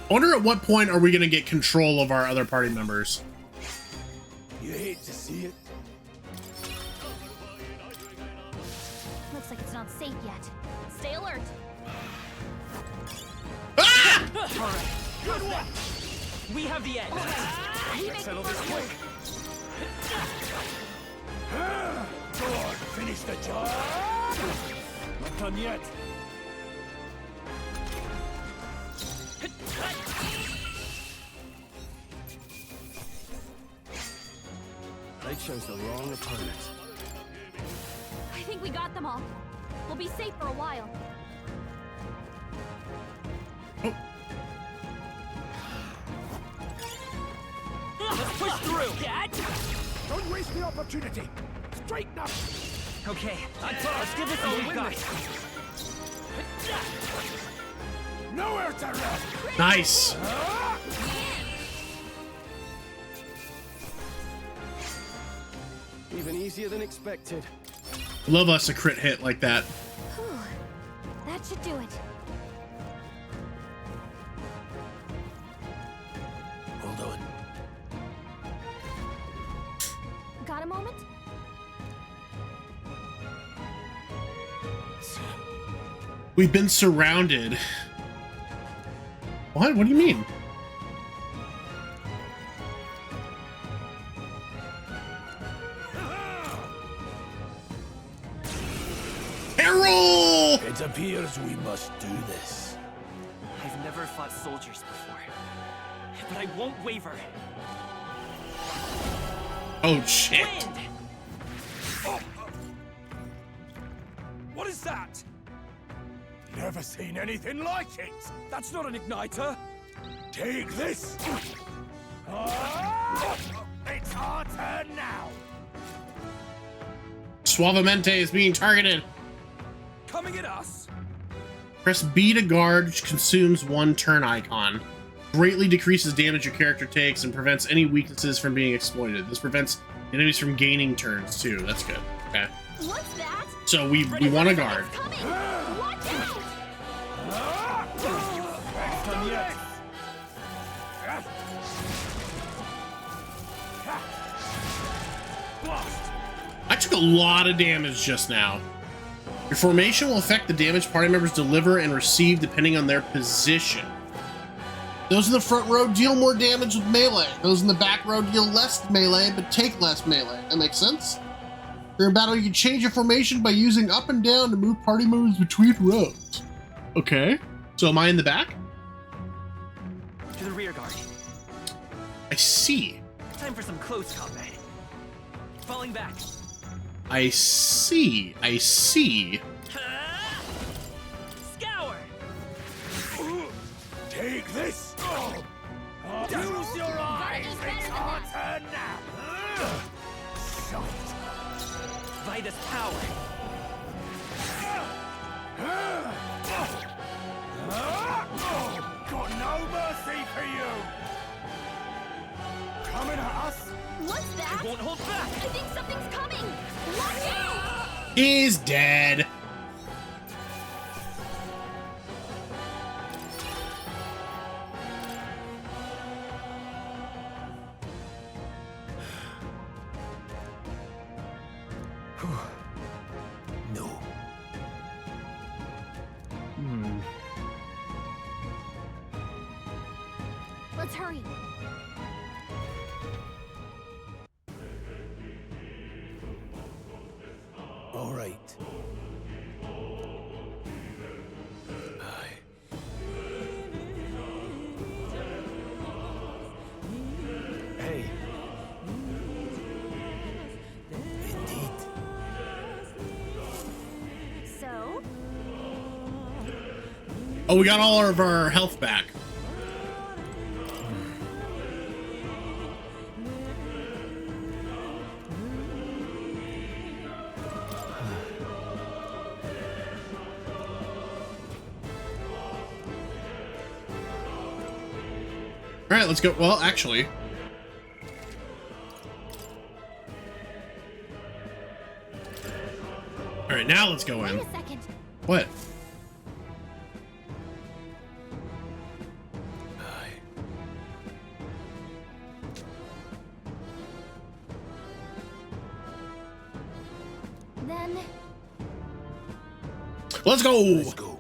I wonder at what point are we gonna get control of our other party members? You hate to see it. Looks like it's not safe yet. Stay alert. Ah! All right. Good one. We have the edge. Settle this quick. Go on, finish the job. Not done yet. They chose the wrong opponent. I think we got them all. We'll be safe for a while. Let's push through. Don't waste the opportunity. Straighten up. Okay, let's give this all we've got. Nowhere to run. Nice. Even easier than expected. Love us a crit hit like that. Whew. That should do it. Hold on. Got a moment? We've been surrounded. What? What do you mean? Errol! It appears we must do this. I've never fought soldiers before, but I won't waver. Oh shit! Oh. What is that? Never seen anything like it. That's not an igniter. Take this. It's our turn now. Suavemente is being targeted. Coming at us. Press B to guard, which consumes one turn icon. Greatly decreases damage your character takes and prevents any weaknesses from being exploited. This prevents enemies from gaining turns too. That's good. Okay. What's that? So we want to guard. Watch out! Done yet. I took a lot of damage just now. Your formation will affect the damage party members deliver and receive depending on their position. Those in the front row deal more damage with melee. Those in the back row deal less melee but take less melee. That makes sense? During battle, you can change your formation by using up and down to move party members between rows. Okay. So am I in the back? To the rear guard. I see. Time for some close combat. Falling back. I see. I see. Scour. Take this. Use your eyes. It's our turn now. Shut it. Vitus power. Got no mercy for you. Coming at us. What's that? It won't hold back. I think something's coming. Watch out! He's dead. No. Let's hurry. All right. Hey. Indeed. So? Oh, we got all of our health back. All right, let's go. Well, actually. All right, now let's go in. Wait a second. What? Then Let's go. Let's go.